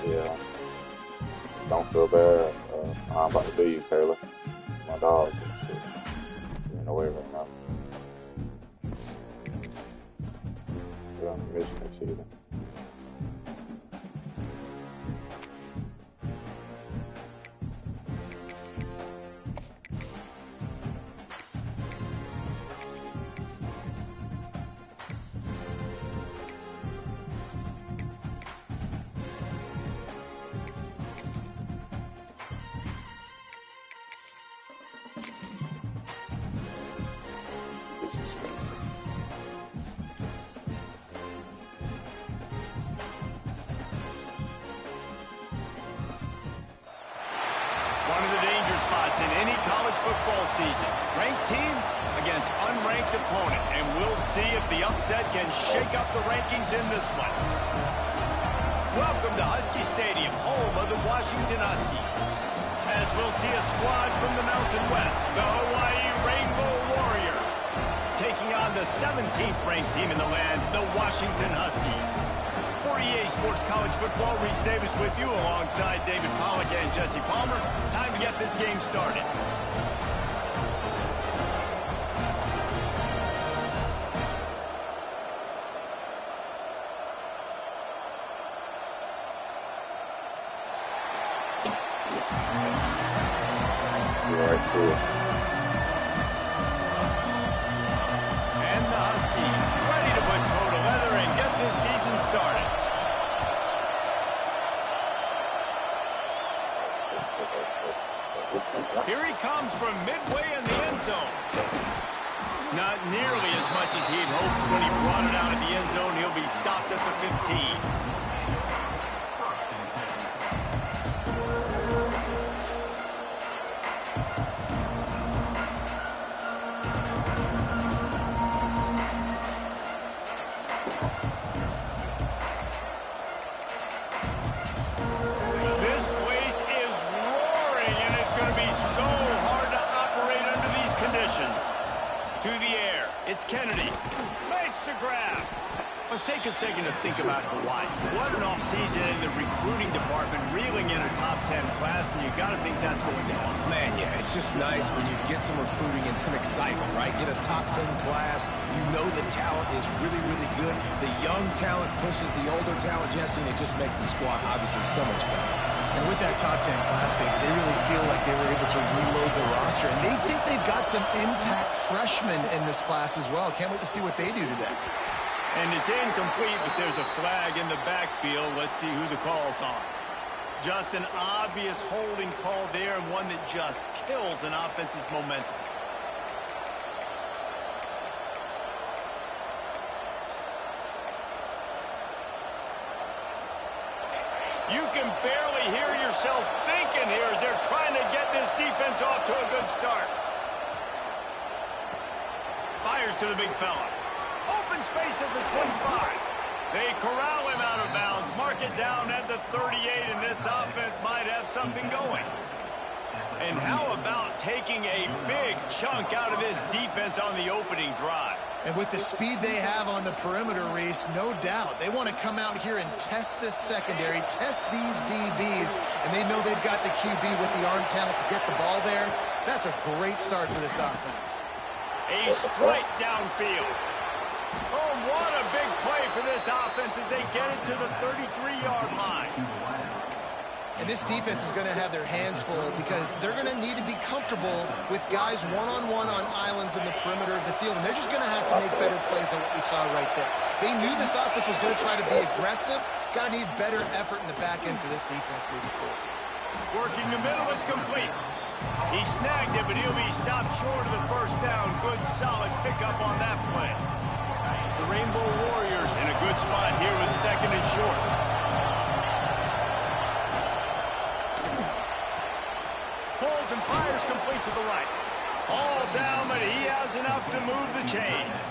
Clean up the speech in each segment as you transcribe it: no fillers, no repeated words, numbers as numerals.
Yeah. Don't feel bad. I'm about to leave, Taylor. My dog is in the way right now. We're on the mission this season. One of the danger spots in any college football season. Ranked team against unranked opponent. And we'll see if the upset can shake up the rankings in this one. Welcome to Husky Stadium, home of the Washington Huskies. As we'll see a squad from the Mountain West, the Hawaii Rainbow Warriors, taking on the 17th ranked team in the land, the Washington Huskies. For EA Sports College Football, Reese Davis with you alongside David Pollack and Jesse Palmer. Time to get this game started. And the Huskies ready to put toe to leather and get this season started. Here he comes from midway in the end zone. Not nearly as much as he'd hoped when he brought it out of the end zone. He'll be stopped at the 15. This place is roaring, and it's going to be so hard to operate under these conditions. To the air, it's Kennedy. Makes the grab. Let's take a second to think about Hawaii. What an offseason in the recruiting department, reeling in a top 10 class, and you got to think that's going to help. Man, yeah, it's just nice when you get some recruiting and some excitement, right? Get a top 10 class. You know the talent is really, really good. The young talent pushes the older talent, Jesse, and it just makes the squad obviously so much better. And with that top 10 class, they really feel like they were able to reload the roster. And they think they've got some impact freshmen in this class as well. Can't wait to see what they do today. And it's incomplete, but there's a flag in the backfield. Let's see who the call's on. Just an obvious holding call there, and one that just kills an offense's momentum. You can barely hear yourself thinking here as they're trying to get this defense off to a good start. Fires to the big fella. Open space at the 25. They corral him out of bounds, mark it down at the 38, and this offense might have something going. And how about taking a big chunk out of this defense on the opening drive? And with the speed they have on the perimeter, Reese, no doubt, they want to come out here and test this secondary, test these DBs, and they know they've got the QB with the arm talent to get the ball there. That's a great start for this offense. A strike downfield. Oh, what a big play for this offense as they get it to the 33-yard line. And this defense is going to have their hands full because they're going to need to be comfortable with guys one-on-one on islands in the perimeter of the field. And they're just going to have to make better plays than what we saw right there. They knew this offense was going to try to be aggressive. Got to need better effort in the back end for this defense moving forward. Working the middle, it's complete. He snagged it, but he'll be stopped short of the first down. Good, solid pickup on that play. The Rainbow Warriors in a good spot here with second and short. Pulls and fires complete to the right. All down, but he has enough to move the chains.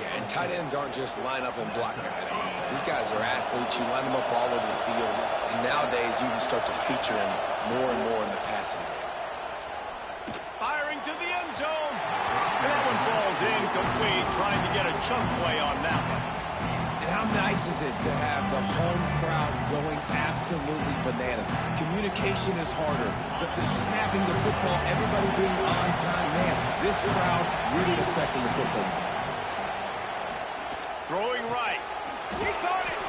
Yeah, and tight ends aren't just line up and block guys. These guys are athletes. You line them up all over the field. And nowadays, you can start to feature them more and more in the passing game. Firing to the end zone. And that one falls incomplete, trying to get a chunk play on that one. And how nice is it to have the home crowd going absolutely bananas? Communication is harder. The snapping the football, everybody being on time. Man, this crowd really affecting the football game. Throwing right. He caught it.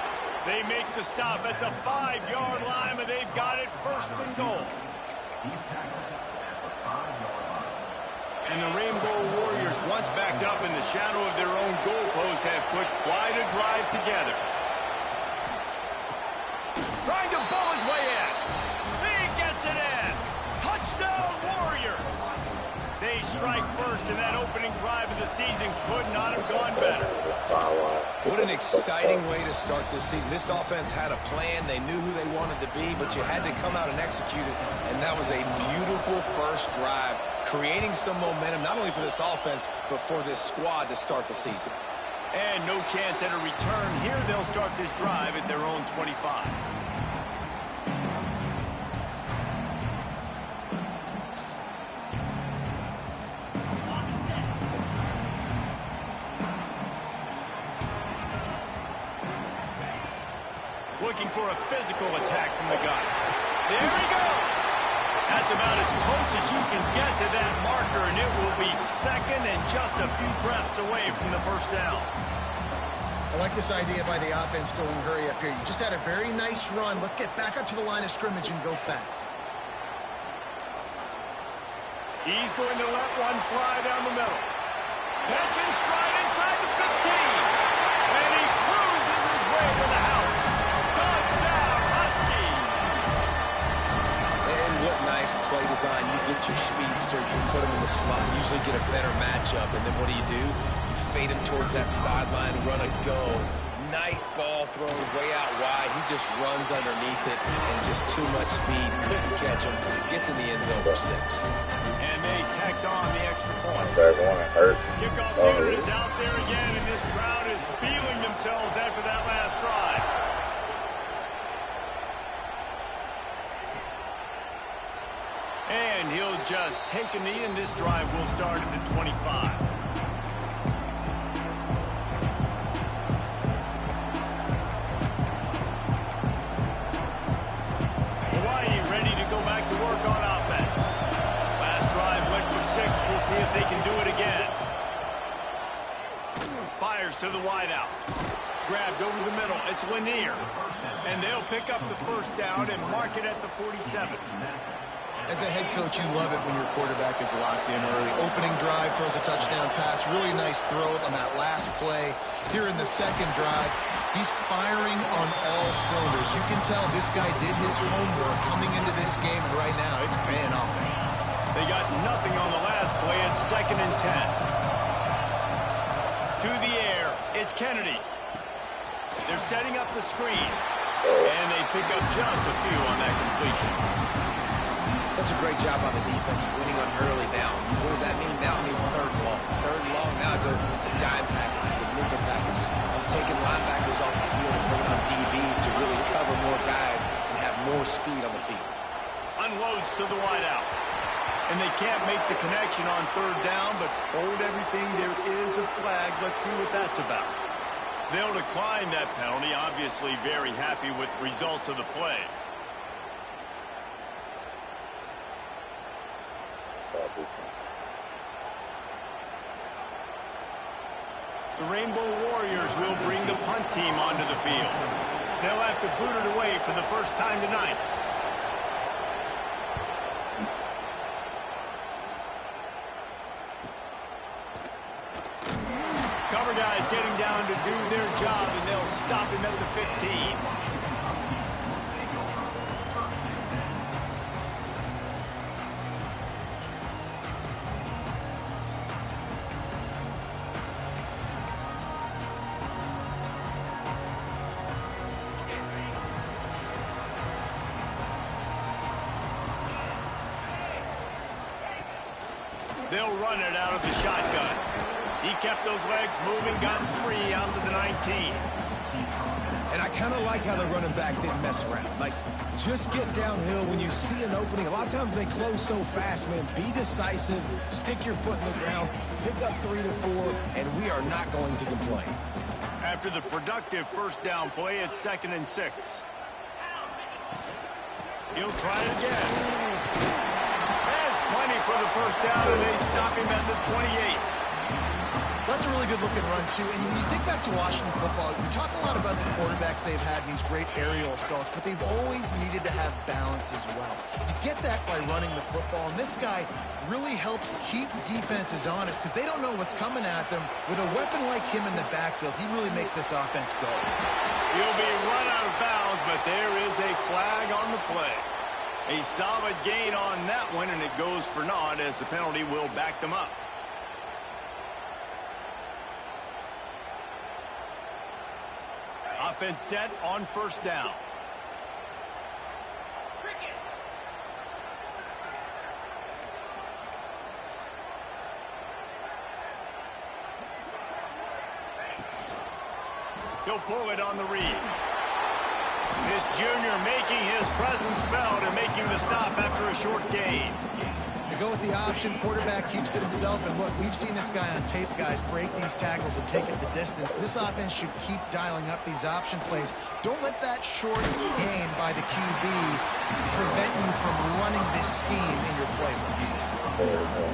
They make the stop at the 5-yard line, and they've got it first and goal. And the Rainbow Warriors, once backed up in the shadow of their own goalpost, have put quite a drive together. Trying to bowl his way in. He gets it in. Touchdown, Warriors. They strike first, and that opening drive of the season could not have gone better. What an exciting way to start this season. This offense had a plan. They knew who they wanted to be, but you had to come out and execute it. And that was a beautiful first drive, creating some momentum, not only for this offense, but for this squad to start the season. And no chance at a return here. They'll start this drive at their own 25. Looking for a physical attack from the guy. There he goes. That's about as close as you can get to that marker, and it will be second and just a few breaths away from the first down. I like this idea by the offense going hurry up here. You just had a very nice run. Let's get back up to the line of scrimmage and go fast. He's going to let one fly down the middle. Catch and stride inside the 15. And he cruises his way to the house. Touchdown, Huskies. And what nice play design. You get your speedster, you put him in the slot, usually get a better matchup, and then what do? You fade him towards that sideline, run a go. Nice ball thrown way out wide. He just runs underneath it, and just too much speed. Couldn't catch him. Gets in the end zone for 6. And they tacked on the extra point. Hurt. Kickoff unit is out there again, and this crowd is feeling themselves after that last drive. And he'll just take a knee, and this drive will start at the 25. Hawaii ready to go back to work on offense. Last drive went for 6. We'll see if they can do it again. Fires to the wideout. Grabbed over the middle. It's Lanier. And they'll pick up the first down and mark it at the 47. As a head coach, you love it when your quarterback is locked in early. Opening drive, throws a touchdown pass. Really nice throw on that last play. Here in the second drive, he's firing on all cylinders. You can tell this guy did his homework coming into this game, and right now it's paying off. They got nothing on the last play. It's 2nd and 10. To the air, it's Kennedy. They're setting up the screen. And they pick up just a few on that completion. Such a great job on the defense, winning on early downs. What does that mean? Now it means 3rd and long. 3rd and long, now go to dime packages, to nickel packages. I'm taking linebackers off the field and bringing on DBs to really cover more guys and have more speed on the field. Unloads to the wideout. And they can't make the connection on 3rd down, but hold everything. There is a flag. Let's see what that's about. They'll decline that penalty, obviously very happy with the results of the play. The Rainbow Warriors will bring the punt team onto the field. They'll have to boot it away for the first time tonight. Cover guys getting down to do their job, and they'll stop him at the 15. They'll run it out of the shotgun. He kept those legs moving, got 3 out to the 19. And I kind of like how the running back didn't mess around. Like, just get downhill when you see an opening. A lot of times they close so fast, man. Be decisive, stick your foot in the ground, pick up 3 to 4, and we are not going to complain. After the productive first down play, it's 2nd and 6. He'll try it again. Has plenty for the first down, and they stop him at the 28. That's a really good-looking run, too. And when you think back to Washington football, we talk a lot about the quarterbacks they've had in these great aerial assaults, but they've always needed to have balance as well. You get that by running the football, and this guy really helps keep defenses honest because they don't know what's coming at them. With a weapon like him in the backfield, he really makes this offense go. He'll be run out of bounds, but there is a flag on the play. A solid gain on that one, and it goes for naught as the penalty will back them up. Offense set on first down. He'll pull it on the read. This junior making his presence felt and making the stop after a short gain. They go with the option. Quarterback keeps it himself. And look, we've seen this guy on tape, guys, break these tackles and take it the distance. This offense should keep dialing up these option plays. Don't let that short gain by the QB prevent you from running this scheme in your playbook.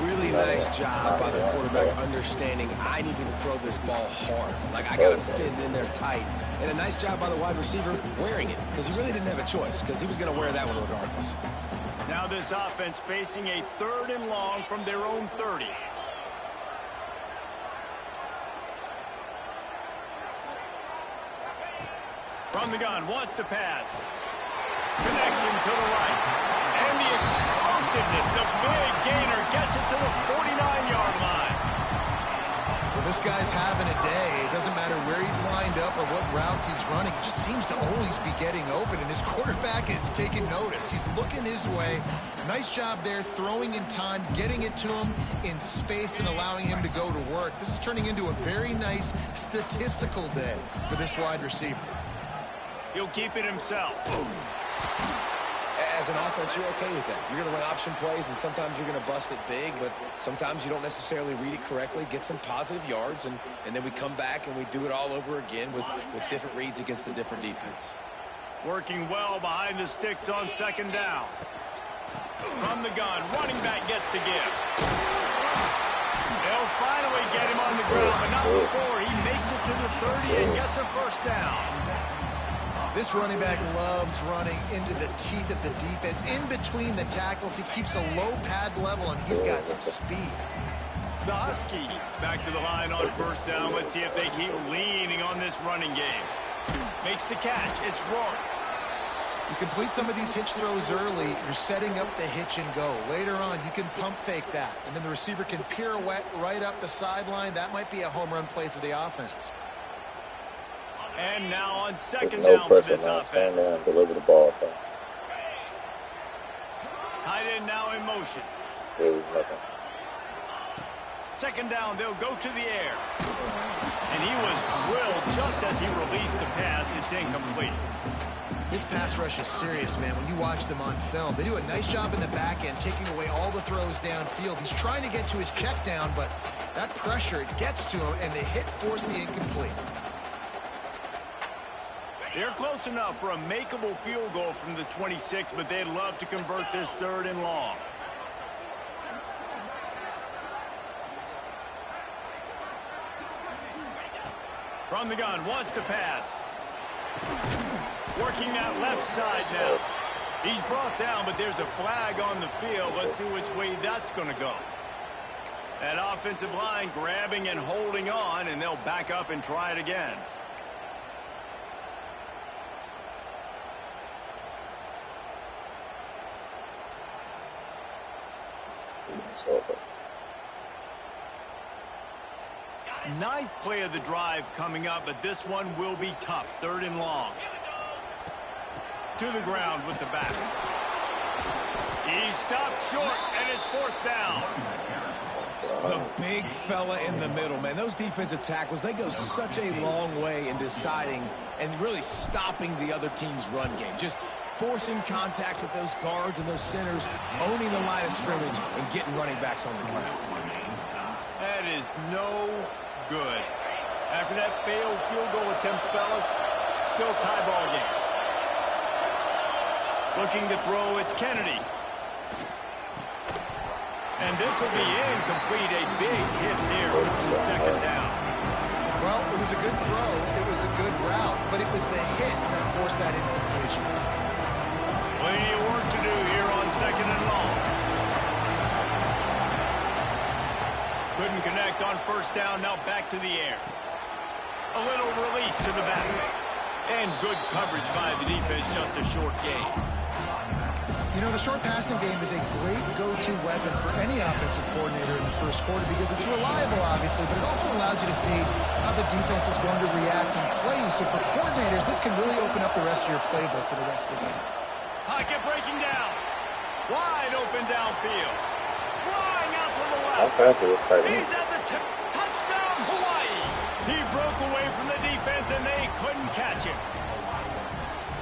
Really nice job by the quarterback understanding I need to throw this ball hard. Like, I got to fit it in there tight. And a nice job by the wide receiver wearing it because he really didn't have a choice because he was going to wear that one regardless. Now this offense facing a 3rd and long from their own 30. From the gun, wants to pass. Connection to the right. And the explosiveness, the big gainer gets it to the 49-yard line. Well, this guy's having a day. It doesn't matter where he's lined up or what routes he's running. He just seems to always be getting open, and his quarterback is taking notice. He's looking his way. Nice job there, throwing in time, getting it to him in space and allowing him to go to work. This is turning into a very nice statistical day for this wide receiver. He'll keep it himself. As an offense, you're okay with that. You're going to run option plays, and sometimes you're going to bust it big, but sometimes you don't necessarily read it correctly, get some positive yards, and then we come back and we do it all over again with different reads against the different defense. Working well behind the sticks on 2nd down. From the gun, running back gets to give. They'll finally get him on the ground, but not before he makes it to the 30 and gets a first down. This running back loves running into the teeth of the defense. In between the tackles, he keeps a low pad level, and he's got some speed. The Huskies back to the line on first down. Let's see if they keep leaning on this running game. Makes the catch. It's Rourke. You complete some of these hitch throws early, you're setting up the hitch and go. Later on, you can pump fake that, and then the receiver can pirouette right up the sideline. That might be a home run play for the offense. And now on 2nd down for this offense. Stand there and deliver the ball. Tight end now in motion. There was nothing. 2nd down, they'll go to the air. And he was drilled just as he released the pass. It's incomplete. This pass rush is serious, man. When you watch them on film, they do a nice job in the back end, taking away all the throws downfield. He's trying to get to his check down, but that pressure, it gets to him, and the hit forced the incomplete. They're close enough for a makeable field goal from the 26, but they'd love to convert this 3rd and long. From the gun, wants to pass. Working that left side now. He's brought down, but there's a flag on the field. Let's see which way that's going to go. That offensive line grabbing and holding on, and they'll back up and try it again. Ninth play of the drive coming up, but this one will be tough. 3rd and long. To the ground with the back. He stopped short, and it's 4th down. The big fella in the middle, man. Those defensive tackles, they go such a long way in deciding and really stopping the other team's run game. Just forcing contact with those guards and those centers, owning the line of scrimmage, and getting running backs on the ground. That is no good. After that failed field goal attempt, fellas, still tie ball game. Looking to throw, it's Kennedy. And this will be incomplete. A big hit there, which is second down. Well, it was a good throw. It was a good route, but it was the hit that forced that incompletion. Plenty of work to do here on second and long. Couldn't connect on first down. Now back to the air. A little release to the back. And good coverage by the defense. Just a short gain. You know, the short passing game is a great go-to weapon for any offensive coordinator in the first quarter because it's reliable, obviously, but it also allows you to see how the defense is going to react and play you. So for coordinators, this can really open up the rest of your playbook for the rest of the game. Pocket breaking down. Wide open downfield. Flying out to the left. How fast is this tight end? He's at the tip. Touchdown, Hawaii. He broke away from the defense, and they couldn't catch him.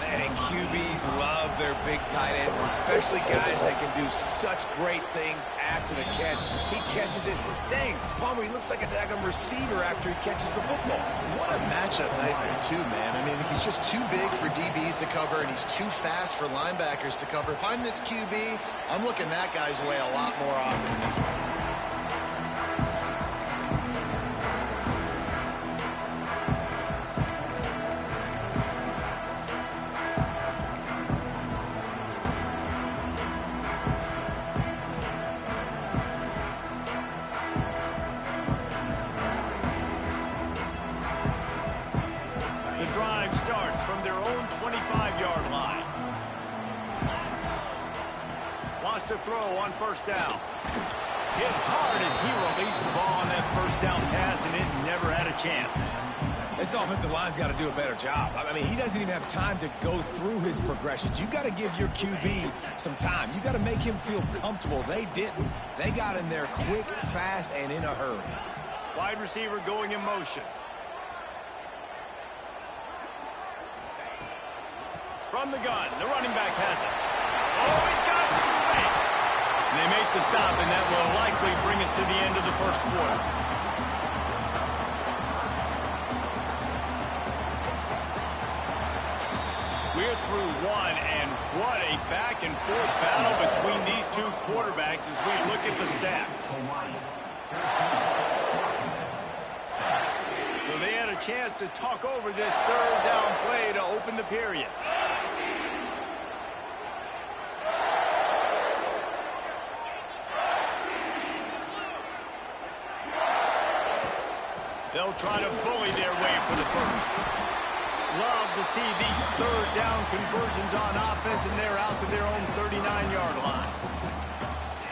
And QBs love their big tight ends, especially guys that can do such great things after the catch. He catches it. Dang, Palmer, he looks like a daggum receiver after he catches the football. What a matchup nightmare, too, man. I mean, he's just too big for DBs to cover, and he's too fast for linebackers to cover. If I'm this QB, I'm looking that guy's way a lot more often than this one. To throw on first down. Hit hard as he released the ball on that first down pass, and it never had a chance. This offensive line's got to do a better job. I mean, he doesn't even have time to go through his progressions. You got to give your QB some time. You got to make him feel comfortable. They didn't. They got in there quick, fast, and in a hurry. Wide receiver going in motion. From the gun, the running back has it. Oh, he's got some space. And they make the stop, and that will likely bring us to the end of the first quarter. We're through one, and what a back-and-forth battle between these two quarterbacks as we look at the stats. So they had a chance to talk over this third down play to open the period. They'll try to bully their way for the first. Love to see these third down conversions on offense, and they're out to their own 39-yard line.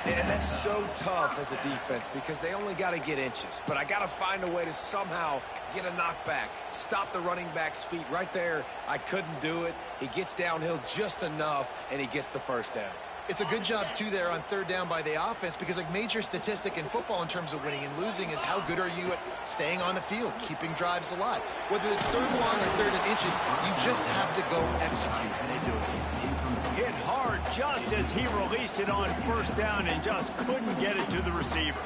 And that's so tough as a defense because they only got to get inches. But I got to find a way to somehow get a knockback, stop the running back's feet right there. I couldn't do it. He gets downhill just enough, and he gets the first down. It's a good job, too, there on third down by the offense because a major statistic in football in terms of winning and losing is how good are you at staying on the field, keeping drives alive. Whether it's third and long or third and inches, you just have to go execute, and they do it. Hit hard just as he released it on first down and just couldn't get it to the receiver.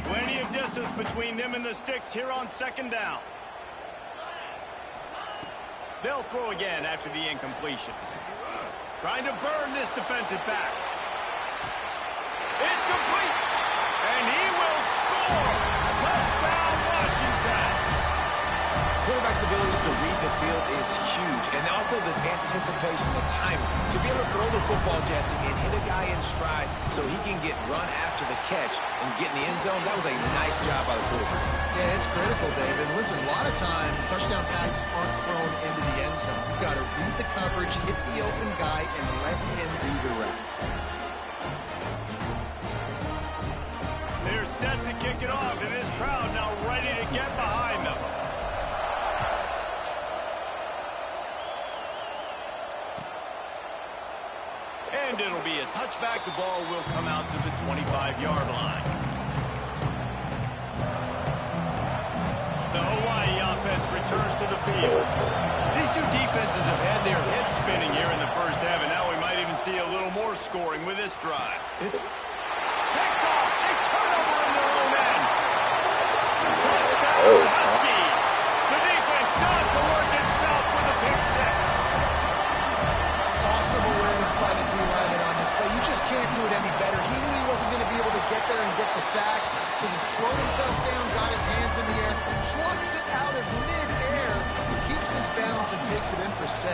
Plenty of distance between them and the sticks here on second down. They'll throw again after the incompletion. Trying to burn this defensive back. It's complete. And he will score. Touchdown, Washington. Quarterback's abilities to read the field is huge. And also the anticipation, the timing. To be able to throw the football, Jesse, and hit a guy in stride so he can get run after the catch and get in the end zone, that was a nice job by the quarterback. Yeah, it's critical, David. Listen, a lot of times touchdown passes aren't thrown into the end zone. You've got to read the coverage, hit the open guy, and let him do the rest. They're set to kick it off, and this crowd now ready to get behind them. And it'll be a touchback. The ball will come out to the 25-yard line. The Hawaii offense returns to the field. These two defenses have had their heads spinning here in the first half, and now we might even see a little more scoring with this drive. Picked off. A turnover in the focus by the D-lineman on this play. You just can't do it any better. He knew he wasn't going to be able to get there and get the sack, so he slowed himself down, got his hands in the air, plucks it out of mid-air, keeps his balance, and takes it in for 6.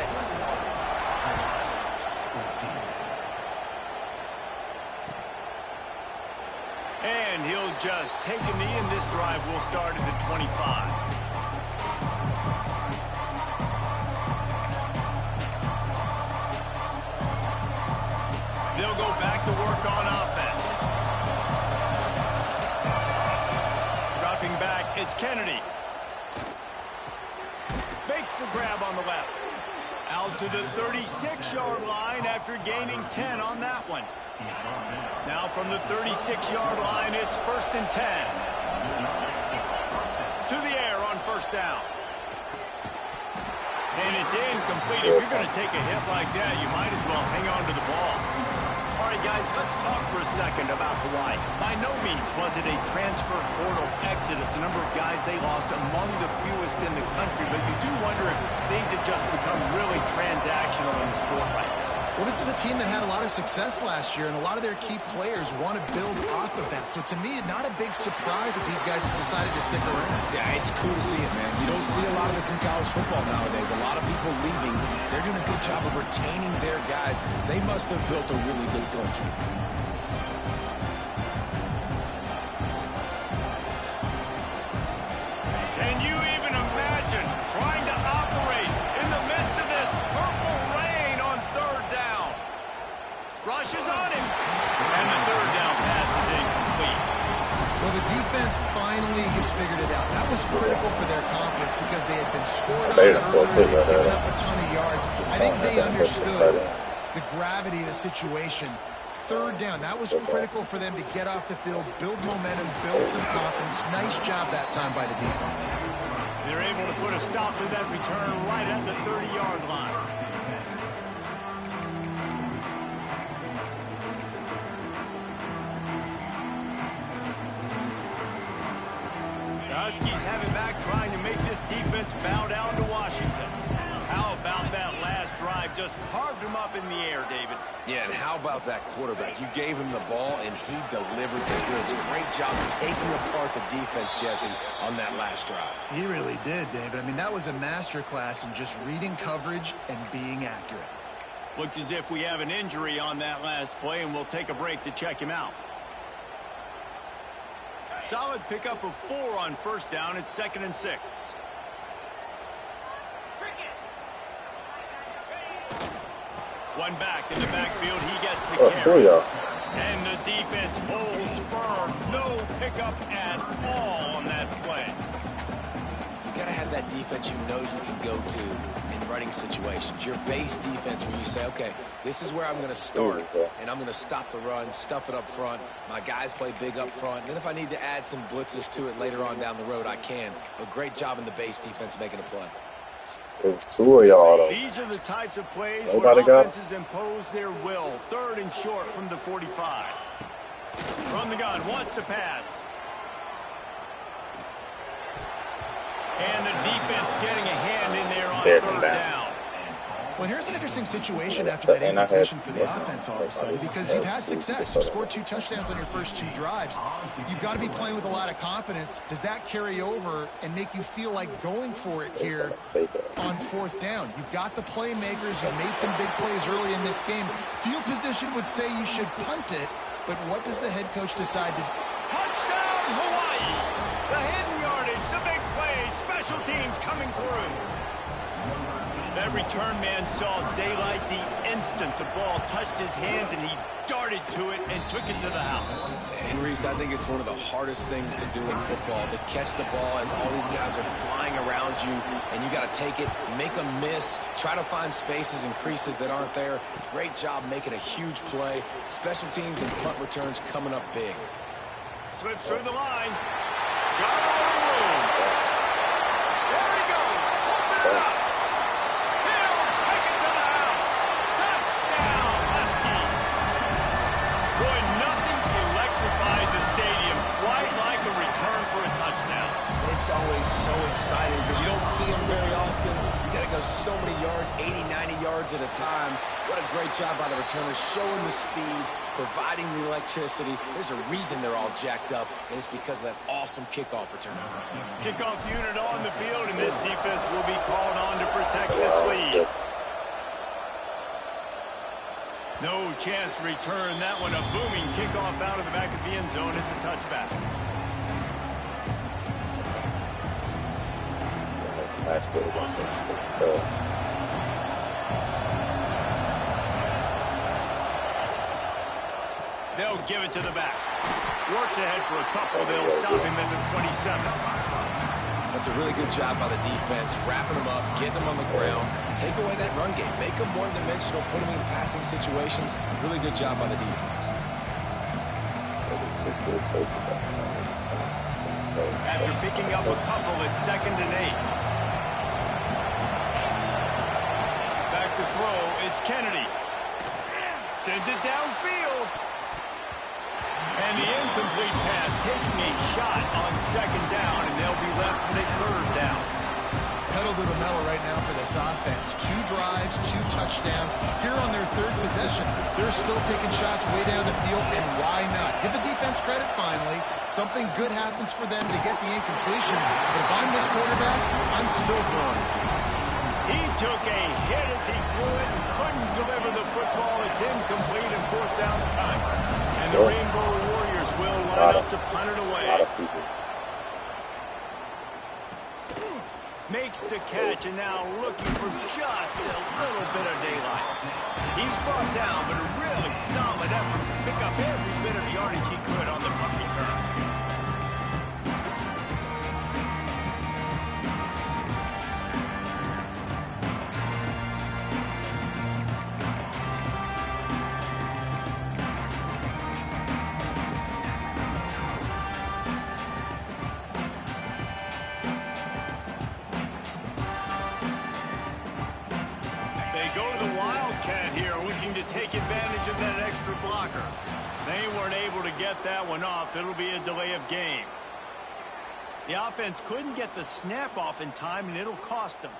And he'll just take a knee, and this drive will start at the 25. They'll go back to work on offense. Dropping back, it's Kennedy. Makes the grab on the left. Out to the 36-yard line after gaining 10 on that one. Now from the 36-yard line, it's 1st and 10. To the air on 1st down. And it's incomplete. If you're going to take a hit like that, you might as well hang on to the ball. All right, guys, let's talk for a second about Hawaii. By no means was it a transfer portal exodus. The number of guys they lost among the fewest in the country, but you do wonder if things have just become really transactional in the sport right now. Well, this is a team that had a lot of success last year, and a lot of their key players want to build off of that. So to me, not a big surprise that these guys have decided to stick around. Yeah, it's cool to see it, man. You don't see a lot of this in college football nowadays. A lot of people leaving. They're doing a good job of retaining their guys. They must have built a really good culture. Can you even imagine trying to operate in the midst of this purple rain on 3rd down? Rushes on him. And the 3rd down pass is incomplete. Well, the defense finally has figured it out. That was critical for their confidence because they had been scored on earlier, they'd given up a ton of yards. I think they understood the gravity of the situation. 3rd down, that was critical for them to get off the field, build momentum, build some confidence. Nice job that time by the defense. They're able to put a stop to that return right at the 30-yard line. The Huskies have it back, trying to make this defense bow down to Washington. How about that last drive? Just carved him up in the air, David. Yeah, and how about that quarterback? You gave him the ball, and he delivered the goods. Great job taking apart the defense, Jesse, on that last drive. He really did, David. I mean, that was a masterclass in just reading coverage and being accurate. Looks as if we have an injury on that last play, and we'll take a break to check him out. Solid pickup of 4 on 1st down. It's 2nd and 6. One back in the backfield. He gets the carry. And the defense holds firm. No pickup at all on that play. You got to have that defense you know you can go to in running situations. Your base defense where you say, okay, this is where I'm going to start, and I'm going to stop the run, stuff it up front. My guys play big up front. And then if I need to add some blitzes to it later on down the road, I can. But great job in the base defense making a play. There's 2 of y'all. These are the types of plays where offenses impose their will. 3rd and short from the 45. From the gun, wants to pass. And the defense getting a hand in there on 3rd down. Well, here's an interesting situation after that incompletion for the offense all of a sudden, because you've had success. You've scored 2 touchdowns on your first 2 drives. You've got to be playing with a lot of confidence. Does that carry over and make you feel like going for it here on 4th down? You've got the playmakers. You've made some big plays early in this game. Field position would say you should punt it, but what does the head coach decide to do? Touchdown, Hawaii! The hidden yardage, the big plays, special teams coming through. That return man saw daylight the instant the ball touched his hands, and he darted to it and took it to the house. And, Reese, I think it's one of the hardest things to do in football, to catch the ball as all these guys are flying around you, and you got to take it, make them miss, try to find spaces and creases that aren't there. Great job making a huge play. Special teams and punt returns coming up big. Slips through the line. Got a little room. There he goes. Open it up. He'll take it to the house. Touchdown, Husky. Boy, nothing electrifies a stadium quite like a return for a touchdown. It's always so exciting because you don't see them very often. You got to go so many yards, 80, 90 yards at a time. What a great job by the returners, showing the speed, providing the electricity. There's a reason they're all jacked up, and it's because of that awesome kickoff return. Kickoff unit on the field, and this defense will be called on to protect this lead. No chance to return that one. A booming kickoff out of the back of the end zone. It's a touchback. They'll give it to the back. Works ahead for a couple. They'll stop him at the 27. That's a really good job by the defense, wrapping them up, getting them on the ground. Take away that run game. Make them one-dimensional, put them in passing situations. Really good job by the defense. After picking up a couple, it's 2nd and 8. Back to throw, it's Kennedy. Sends it downfield. And the incomplete pass, taking a shot on 2nd down, and they'll be left with a 3rd down. Pedal to the metal right now for this offense. 2 drives, 2 touchdowns. Here on their 3rd possession, they're still taking shots way down the field, and why not? Give the defense credit finally. Something good happens for them to get the incompletion. But if I'm this quarterback, I'm still throwing. He took a hit as he threw it and couldn't deliver the football. It's incomplete, and 4th down's coming. And the Rainbow Warriors will line up to punt it away. Makes the catch, and now looking for just a little bit of daylight. He's brought down, but a really solid effort to pick up every bit of yardage he could on the punt return. Take advantage of that extra blocker. They weren't able to get that one off. It'll be a delay of game. The offense couldn't get the snap off in time, and it'll cost them.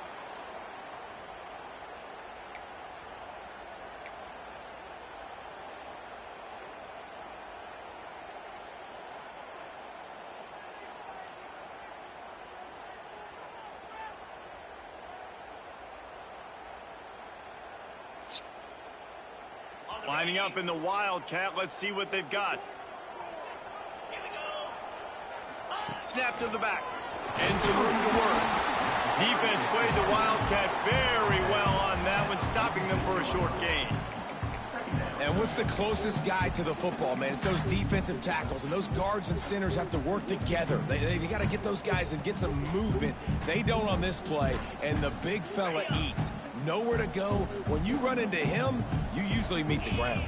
Lining up in the Wildcat. Let's see what they've got. Snap to the back. And some room to work. Defense played the Wildcat very well on that one, stopping them for a short gain. And what's the closest guy to the football, man? It's those defensive tackles, and those guards and centers have to work together. They got to get those guys and get some movement. They don't on this play, and the big fella eats. Nowhere to go. When you run into him, you usually meet the ground.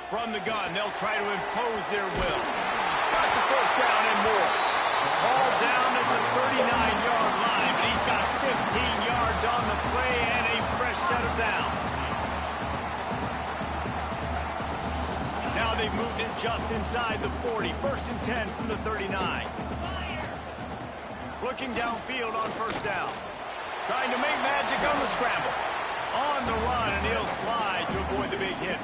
From the gun, they'll try to impose their will. Got the 1st down and more. Ball down at the 39-yard line, but he's got 15 yards on the play and a fresh set of downs. Now they've moved it just inside the 40. 1st and 10 from the 39. Looking downfield on 1st down. Trying to make magic on the scramble. On the run, and he'll slide to avoid the big hit.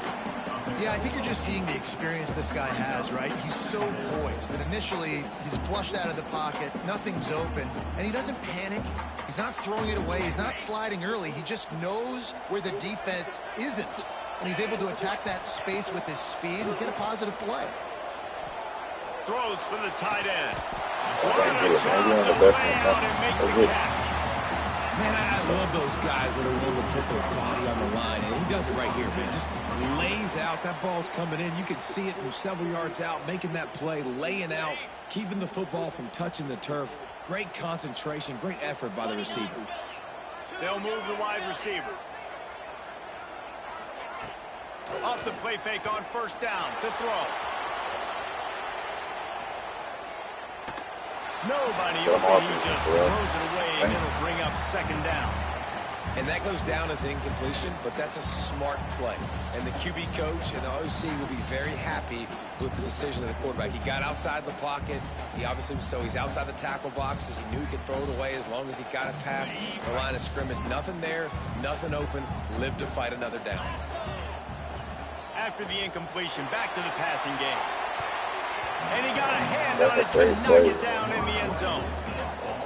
Yeah, I think you're just seeing the experience this guy has, right? He's so poised that initially he's flushed out of the pocket, nothing's open, and he doesn't panic. He's not throwing it away. He's not sliding early. He just knows where the defense isn't, and he's able to attack that space with his speed and get a positive play. Throws for the tight end. What a job to lay out and make the catch. Man, I love those guys that are willing to put their body on the line, and he does it right here, man. Just lays out. That ball's coming in. You can see it from several yards out, making that play, laying out, keeping the football from touching the turf. Great concentration, great effort by the receiver. They'll move the wide receiver. Off the play fake on 1st down to throw. Nobody open. He just throws it away, and it'll bring up 2nd down. And that goes down as incompletion, but that's a smart play. And the QB coach and the OC will be very happy with the decision of the quarterback. He got outside the pocket. He obviously was, so he's outside the tackle boxes. He knew he could throw it away as long as he got it past the line of scrimmage. Nothing there, nothing open. Live to fight another down. After the incompletion, back to the passing game. And he got a hand on it to knock it down in the end zone.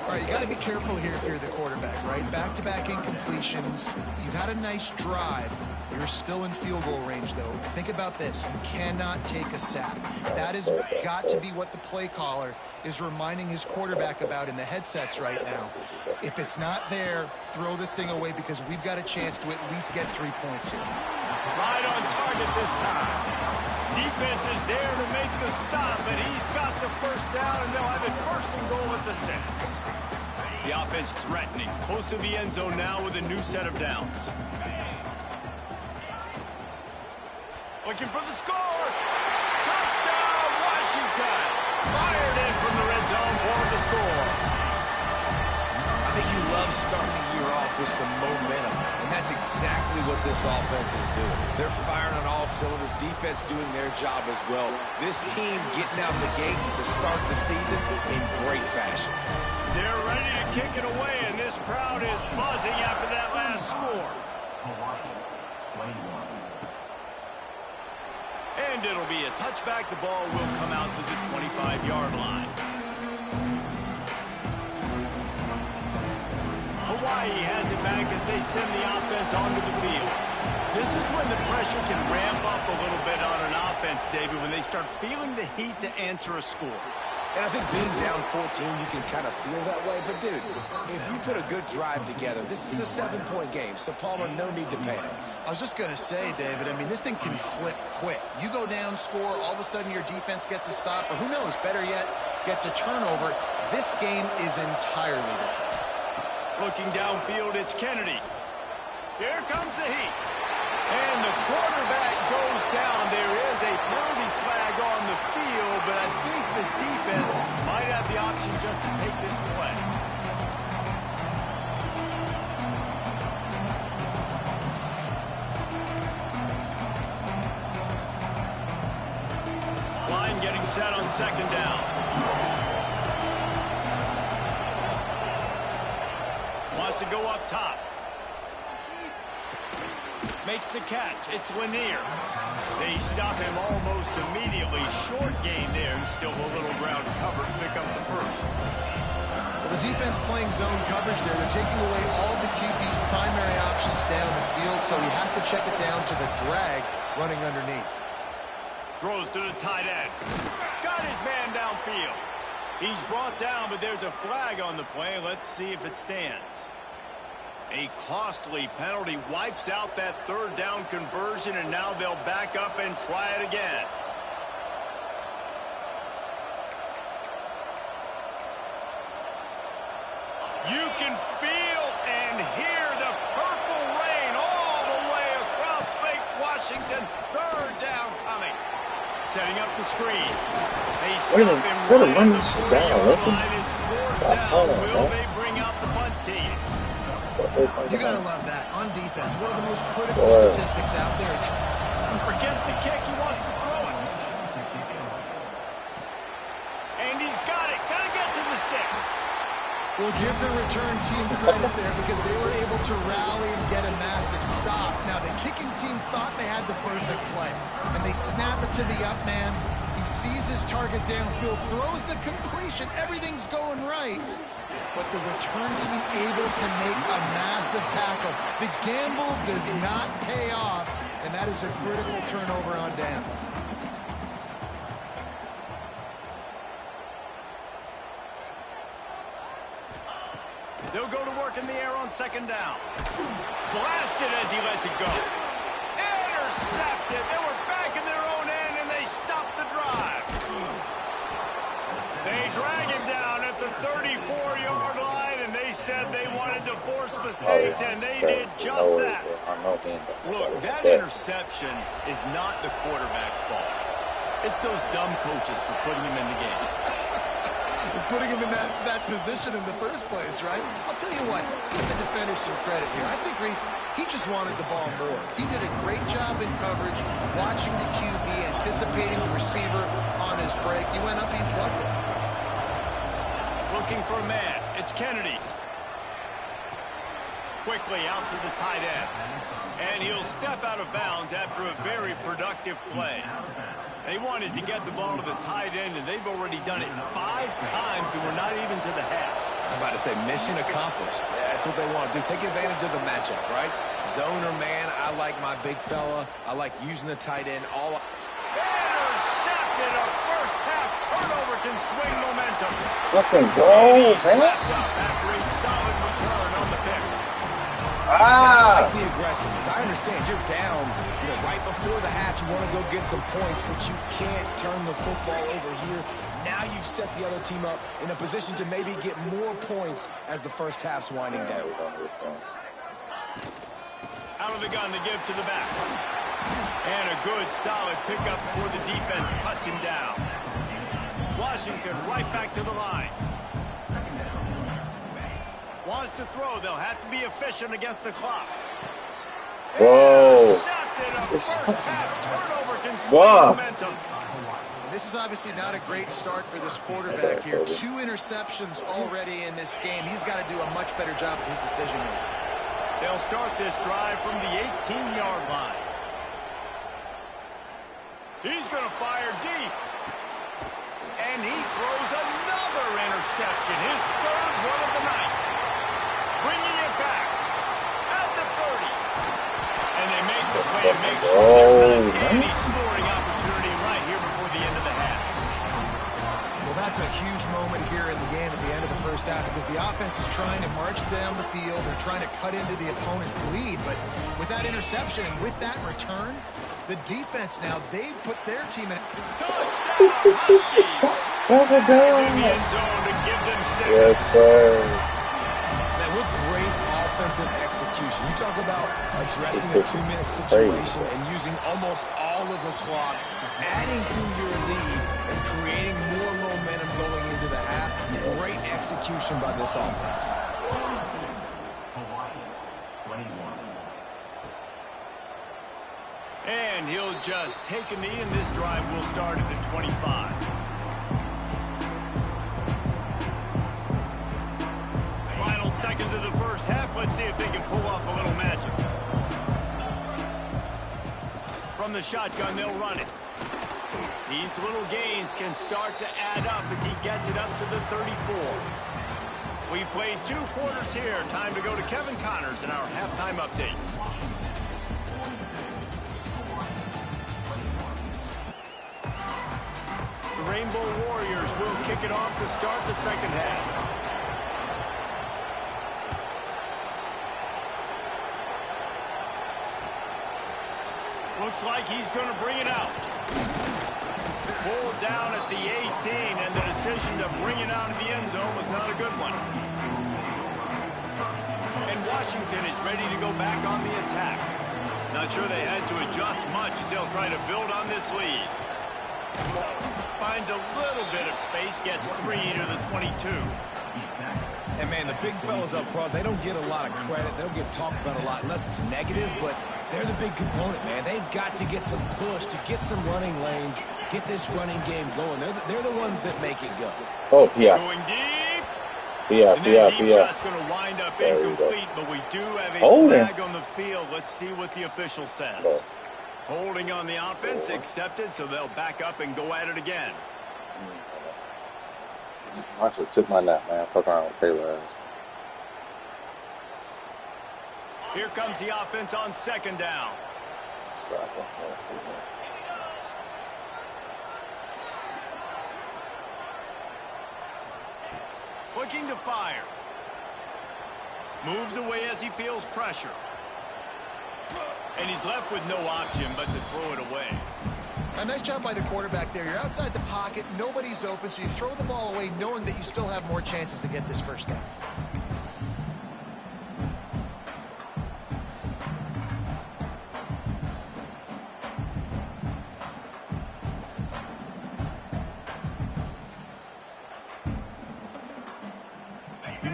All right, you got to be careful here if you're the quarterback, right? Back-to-back incompletions. You've had a nice drive. You're still in field goal range, though. Think about this. You cannot take a sack. That has got to be what the play caller is reminding his quarterback about in the headsets right now. If it's not there, throw this thing away because we've got a chance to at least get 3 points here. Right on target this time. Defense is there to make the stop, and he's got the first down, and they'll have it first and goal at the 6. The offense threatening, close to the end zone now with a new set of downs. Looking for the score. Touchdown, Washington. Fired in from the red zone for the score. I think you love starting the year off with some momentum, and that's exactly what this offense is doing. They're firing on all cylinders, defense doing their job as well. This team getting out the gates to start the season in great fashion. They're ready to kick it away, and this crowd is buzzing after that last score. And it'll be a touchback. The ball will come out to the 25-yard line. Hawaii has it back as they send the offense onto the field. This is when the pressure can ramp up a little bit on an offense, David, when they start feeling the heat to answer a score. And I think being down 14, you can kind of feel that way. But, dude, if you put a good drive together, this is a 7-point game. So, Palmer, no need to panic. I was just going to say, David, I mean, this thing can flip quick. You go down, score, all of a sudden your defense gets a stop, or who knows, better yet, gets a turnover. This game is entirely different. Looking downfield, it's Kennedy. Here comes the heat. And the quarterback goes down. There is a penalty flag on the field, but I think the defense might have the option just to take this play. Line getting set on second down. Wants to go up top. Makes the catch. It's Lanier. They stop him almost immediately. Short gain there. Still a little ground cover. Pick up the first. Well, the defense playing zone coverage there. They're taking away all the QB's primary options down the field, so he has to check it down to the drag running underneath. Throws to the tight end. Got his man downfield. He's brought down, but there's a flag on the play. Let's see if it stands. A costly penalty wipes out that third down conversion, and now they'll back up and try it again. You can feel and hear the purple rain all the way across Lake Washington. Third down coming. Setting up the screen. They stop him right at the 40-yard line. It's fourth down. Will they bring out the punt team? You got to love that. On defense, one of the most critical statistics out there is... Forget the kick. He wants to throw it. And he's got it. Got to get to the sticks. We'll give the return team credit there because they were able to rally and get a massive stop. Now, the kicking team thought they had the perfect play, and they snap it to the up man. He sees his target downfield, throws the completion. Everything's going right. But the return team able to make a massive tackle. The gamble does not pay off, and that is a critical turnover on downs. They'll go to work in the air on second down. Blasted as he lets it go. Intercepted. They were back in their own end, and they stopped the drive. They drag him down at the 34-yard line, and they said they wanted to force mistakes, and they did just that. Look, that interception is not the quarterback's fault. It's those dumb coaches for putting him in the game. putting him in that position in the first place, right? I'll tell you what, let's give the defender some credit here. I think Reese, he just wanted the ball more. He did a great job in coverage, watching the QB, anticipating the receiver on his break. He went up, he plugged it. Looking for a man. It's Kennedy. Quickly out to the tight end. And he'll step out of bounds after a very productive play. They wanted to get the ball to the tight end, and they've already done it 5 times, and we're not even to the half. I'm about to say mission accomplished. That's what they want to do. Take advantage of the matchup, right? Zone or man, I like my big fella. I like using the tight end. Intercepted. A first half turnover can swing momentum. Fucking go, man. Wrapped up after a solid return on the pick. I like the aggressiveness. I understand you're down, right before the half. You want to go get some points, but you can't turn the football over here. Now you've set the other team up in a position to maybe get more points as the first half's winding down. Out of the gun to give to the back. And a good, solid pickup before the defense cuts him down. Washington right back to the line. Wants to throw. They'll have to be efficient against the clock. Whoa. First half turnover can swing momentum. This is obviously not a great start for this quarterback here. 2 interceptions already in this game. He's got to do a much better job with his decision making. They'll start this drive from the 18-yard line. He's going to fire deep. And he throws another interception, his 3rd one of the night. Bringing it back at the 30. And they make the play and make sure there's not any scoring opportunity right here before the end of the half. Well, that's a huge moment here in the game at the end of the first half because the offense is trying to march down the field. They're trying to cut into the opponent's lead. But with that interception and with that return, the defense now, they've put their team in. Touchdown, Huskies. How's it going? In the end zone to give them 6. Yes, sir. Man, what great offensive execution. You talk about addressing a 2-minute situation and using almost all of the clock, adding to your lead and creating more momentum going into the half. Great execution by this offense. And he'll just take a knee, and this drive will start at the 25. Final seconds of the first half. Let's see if they can pull off a little magic. From the shotgun, they'll run it. These little gains can start to add up as he gets it up to the 34. We played 2 quarters here. Time to go to Kevin Connors in our halftime update. The Rainbow Warriors will kick it off to start the second half. Looks like he's going to bring it out. Pulled down at the 18, and the decision to bring it out of the end zone was not a good one. And Washington is ready to go back on the attack. Not sure they had to adjust much as they'll try to build on this lead. Finds a little bit of space, gets 3 to the 22. And, man, the big fellas up front, they don't get a lot of credit. They don't get talked about a lot unless it's negative, but they're the big component, man. They've got to get some push, to get some running lanes, get this running game going. They're the ones that make it go. Oh, yeah. Going deep. Yeah. Deep shot's going to wind up incomplete, but we do have a flag on the field. Let's see what the official says. Holding on the offense, accepted, so they'll back up and go at it again. I should have took my nap, man. Fuck around with Taylor ass. Here comes the offense on second down. Looking to fire. Moves away as he feels pressure. And he's left with no option but to throw it away. A nice job by the quarterback there. You're outside the pocket, nobody's open, so you throw the ball away knowing that you still have more chances to get this first down.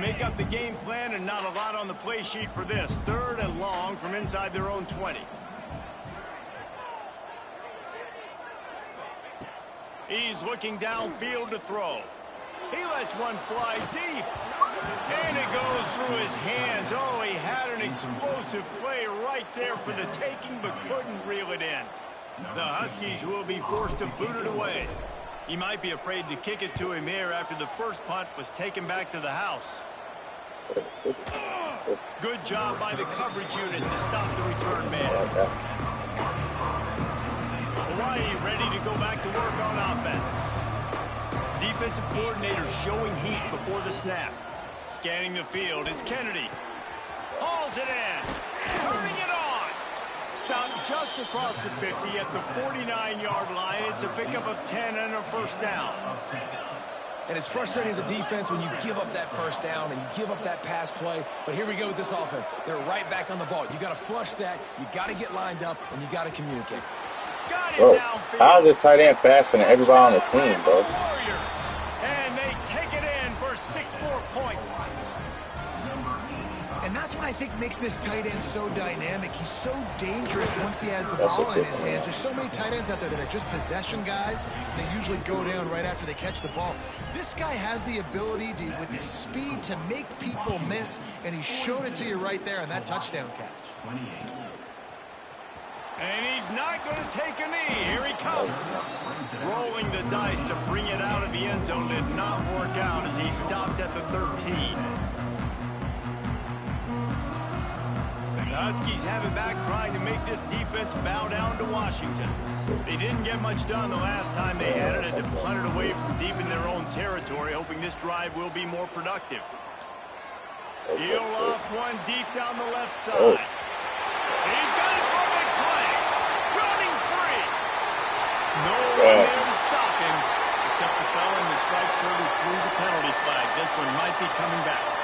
make up the game plan and not a lot on the play sheet for this. 3rd and long from inside their own 20. He's looking downfield to throw. He lets one fly deep. And it goes through his hands. Oh, he had an explosive play right there for the taking, but couldn't reel it in. The Huskies will be forced to boot it away. He might be afraid to kick it to him here after the first punt was taken back to the house. Good job by the coverage unit to stop the return man. Hawaii ready to go back to work on offense. Defensive coordinator showing heat before the snap. Scanning the field, it's Kennedy. Hauls it in. Turning it on. Stopped just across the 50 at the 49-yard line. It's a pickup of 10 and a first down. And it's frustrating as a defense when you give up that first down and you give up that pass play. But here we go with this offense. They're right back on the ball. You got to flush that. You got to get lined up, and you got to communicate. Got it downfield. How is this tight end faster than everybody on the team, bro? And they take it in for 6 more points. And that's what I think makes this tight end so dynamic. He's so dangerous once he has the ball in his hands. There's so many tight ends out there that are just possession guys. They usually go down right after they catch the ball. This guy has the ability to, with his speed, to make people miss, and he showed it to you right there on that touchdown catch. And he's not going to take a knee. Here he comes. Rolling the dice to bring it out of the end zone did not work out as he stopped at the 13. The Huskies have it back trying to make this defense bow down to Washington. They didn't get much done the last time they had it, and to punt it away from deep in their own territory, hoping this drive will be more productive. He'll off one deep down the left side. He's got it for a big play. Running free. No one there to stop him, except the fella in the striped shirt who threw the penalty flag. This one might be coming back.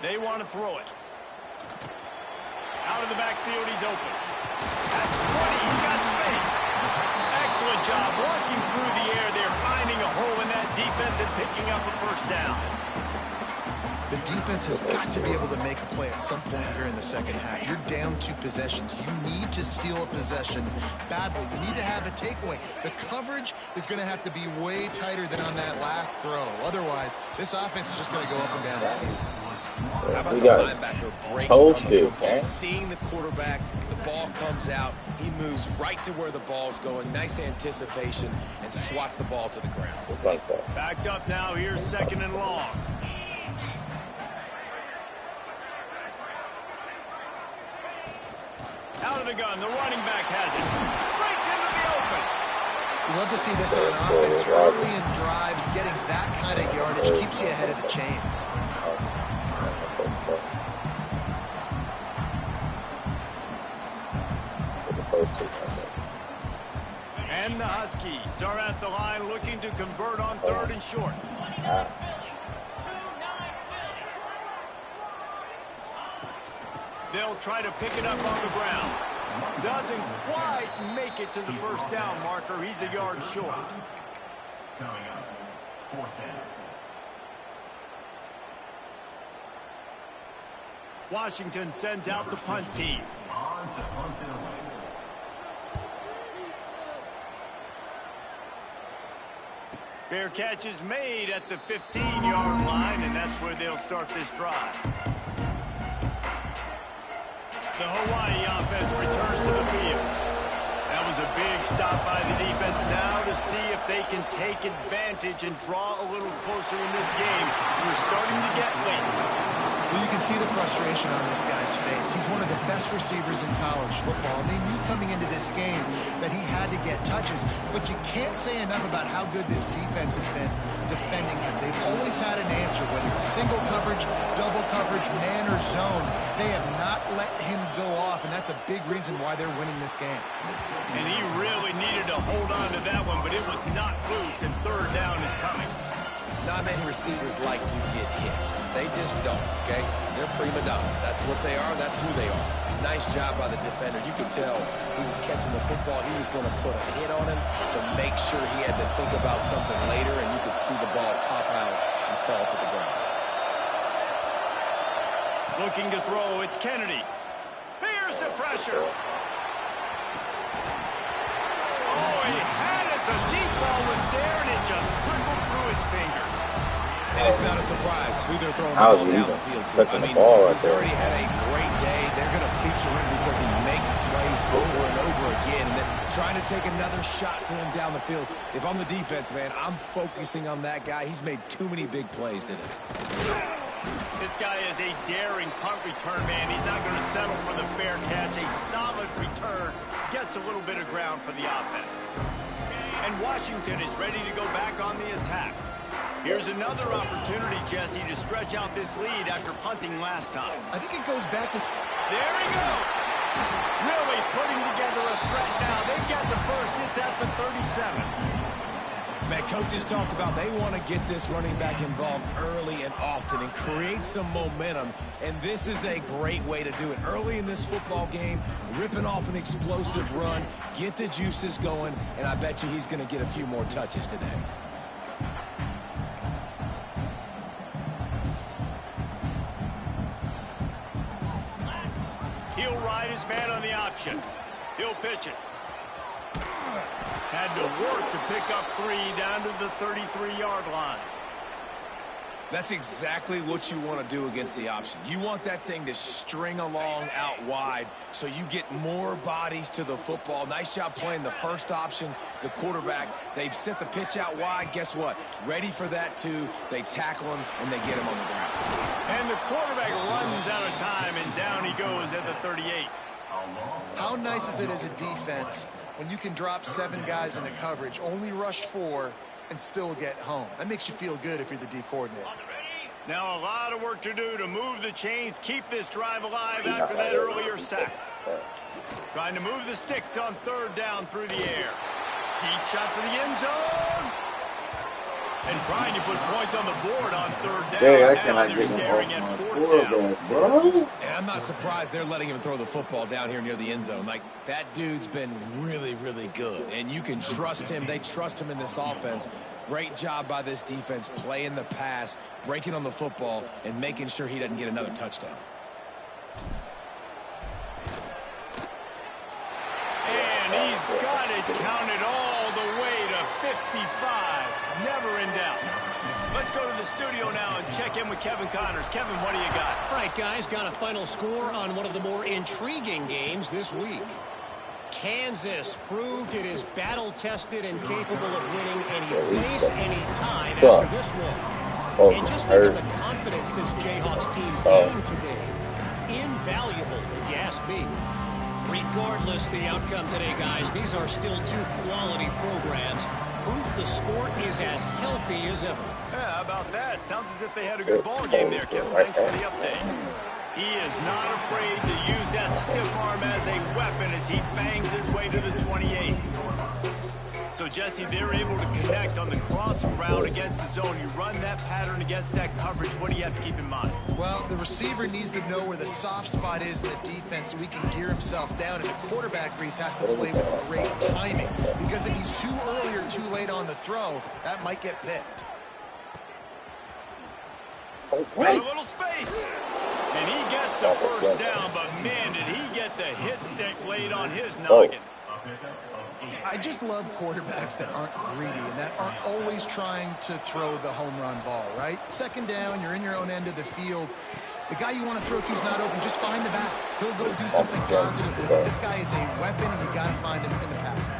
They want to throw it. Out of the backfield, he's open. At 20, he's got space. Excellent job working through the air there, finding a hole in that defense and picking up a first down. The defense has got to be able to make a play at some point here in the second half. You're down 2 possessions. You need to steal a possession badly. You need to have a takeaway. The coverage is going to have to be way tighter than on that last throw. Otherwise, this offense is just going to go up and down the field. How about the linebacker breaking on the football, seeing the quarterback, the ball comes out, he moves right to where the ball's going, nice anticipation, and swats the ball to the ground. Backed up now, here's 2nd and long. Out of the gun, the running back has it. Breaks into the open. You love to see this on offense. Early in drives, getting that kind of yardage keeps you ahead of the chains. And the Huskies are at the line looking to convert on 3rd and short. They'll try to pick it up on the ground. Doesn't quite make it to the first down marker. He's a yard short. Coming up, 4th down. Washington sends out the punt team. On to punt it away. Fair catch is made at the 15-yard line, and that's where they'll start this drive. The Hawaii offense returns to the field. That was a big stop by the defense now to see if they can take advantage and draw a little closer in this game. We're starting to get late. Well, you can see the frustration on this guy's face. He's one of the best receivers in college football. And they knew coming into this game that he had to get touches. But you can't say enough about how good this defense has been defending him. They've always had an answer, whether it's single coverage, double coverage, man or zone. They have not let him go off, and that's a big reason why they're winning this game. And he really needed to hold on to that one, but it was not loose, and 3rd down is coming. tight end receivers like to get hit. They just don't, okay? They're prima donnas. That's what they are. That's who they are. Nice job by the defender. You could tell he was catching the football. He was going to put a hit on him to make sure he had to think about something later, and you could see the ball pop out and fall to the ground. Looking to throw, it's Kennedy. Here's the pressure. Oh, he had it. The deep ball was there, and it just trickled through his fingers. And it's not a surprise who they're throwing the How's ball he down even the field to. touching the ball right he's there? already had a great day. They're going to feature him because he makes plays over and over again. And then trying to take another shot to him down the field. If I'm the defense, man, I'm focusing on that guy. He's made too many big plays today. This guy is a daring punt return man. He's not going to settle for the fair catch. A solid return gets a little bit of ground for the offense. And Washington is ready to go back on the attack. Here's another opportunity, Jesse, to stretch out this lead after punting last time. I think it goes back to... There he goes. Really putting together a threat now. They get the first. It's at the 37. Man, coaches talked about they want to get this running back involved early and often and create some momentum, and this is a great way to do it. Early in this football game, ripping off an explosive run, get the juices going, and I bet you he's going to get a few more touches today. He'll ride his man on the option. He'll pitch it. Had to work to pick up 3 down to the 33-yard line. That's exactly what you want to do against the option. You want that thing to string along out wide so you get more bodies to the football. Nice job playing the first option, the quarterback. They've set the pitch out wide. Guess what? Ready for that, too. They tackle him, and they get him on the ground. And the quarterback runs out of time, and down he goes at the 38. How nice is it as a defense when you can drop 7 guys into coverage, only rush 4, and still get home? That makes you feel good if you're the D coordinator. Now a lot of work to do to move the chains, keep this drive alive after that earlier sack. Trying to move the sticks on 3rd down through the air. Deep shot for the end zone. And trying to put points on the board on 3rd down. Dang, I now cannot they're get him staring off at my 4th down. quarterback, bro. And I'm not surprised they're letting him throw the football down here near the end zone. Like, that dude's been really, really good. And you can trust him. They trust him in this offense. Great job by this defense playing the pass, breaking on the football, and making sure he doesn't get another touchdown. And he's got it counted all the way to 55. Never in doubt. Let's go to the studio now and check in with Kevin Connors. Kevin, what do you got? All right, guys, got a final score on one of the more intriguing games this week. Kansas proved it is battle-tested and capable of winning any place, any time after this one. And just look at the confidence this Jayhawks team gained today. Invaluable, if you ask me. Regardless the outcome today, guys, these are still 2 quality programs. Proof the sport is as healthy as ever. Yeah, how about that? Sounds as if they had a good ball game there, Kevin. Thanks for the update. He is not afraid to use that stiff arm as a weapon as he bangs his way to the 28. So, Jesse, they're able to connect on the crossing route against the zone. You run that pattern against that coverage. What do you have to keep in mind? Well, the receiver needs to know where the soft spot is in the defense so he can gear himself down. And the quarterback, Reese, has to play with great timing. Because if he's too early or too late on the throw, that might get picked. Got a little space. And he gets the first down, but man, did he get the hit stick laid on his noggin. I just love quarterbacks that aren't greedy and that aren't always trying to throw the home run ball, right? 2nd down, you're in your own end of the field. The guy you want to throw to is not open. Just find the back. He'll go do something positive with it. This guy is a weapon, and you got to find him in the passing.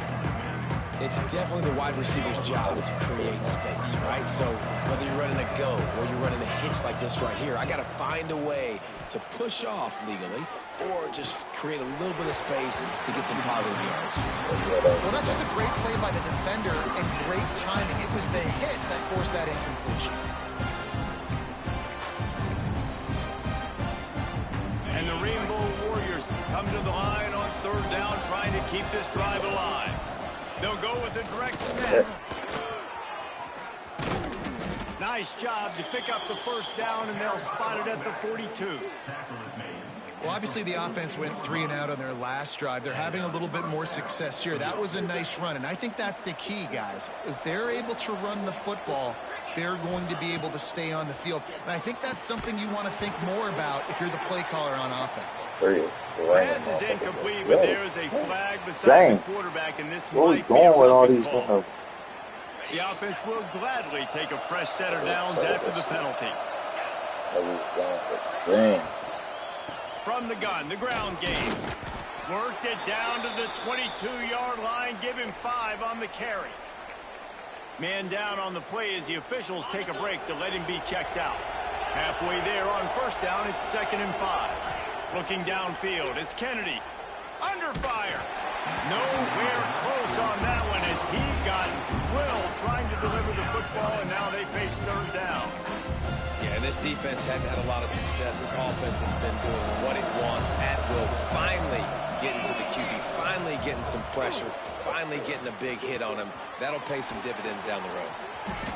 It's definitely the wide receiver's job to create space, right? So whether you're running a go or you're running a hitch like this right here, I got to find a way to push off legally or just create a little bit of space to get some positive yards. Well, that's just a great play by the defender and great timing. It was the hit that forced that incompletion. And the Rainbow Warriors come to the line on 3rd down, trying to keep this drive alive. They'll go with a direct snap. nice job to pick up the first down, and they'll spot it at the 42. Well, obviously the offense went 3 and out on their last drive. They're having a little bit more success here. That was a nice run, and I think that's the key, guys. If they're able to run the football, they're going to be able to stay on the field. And I think that's something you want to think more about if you're the play caller on offense. Pass is incomplete, but there is a flag beside the quarterback, and this might be a roughing ball. The offense will gladly take a fresh set of downs after the penalty. From the gun, the ground game. Worked it down to the 22-yard line. Give him 5 on the carry. Man down on the play as the officials take a break to let him be checked out. Halfway there on first down, it's 2nd and 5. Looking downfield, it's Kennedy. Under fire. Nowhere close on that one as he got drilled trying to deliver the football, and now they face 3rd down. Yeah, and this defense hadn't had a lot of success. This offense has been doing what it wants at will. Finally getting to the QB, finally getting some pressure, finally getting a big hit on him. That'll pay some dividends down the road.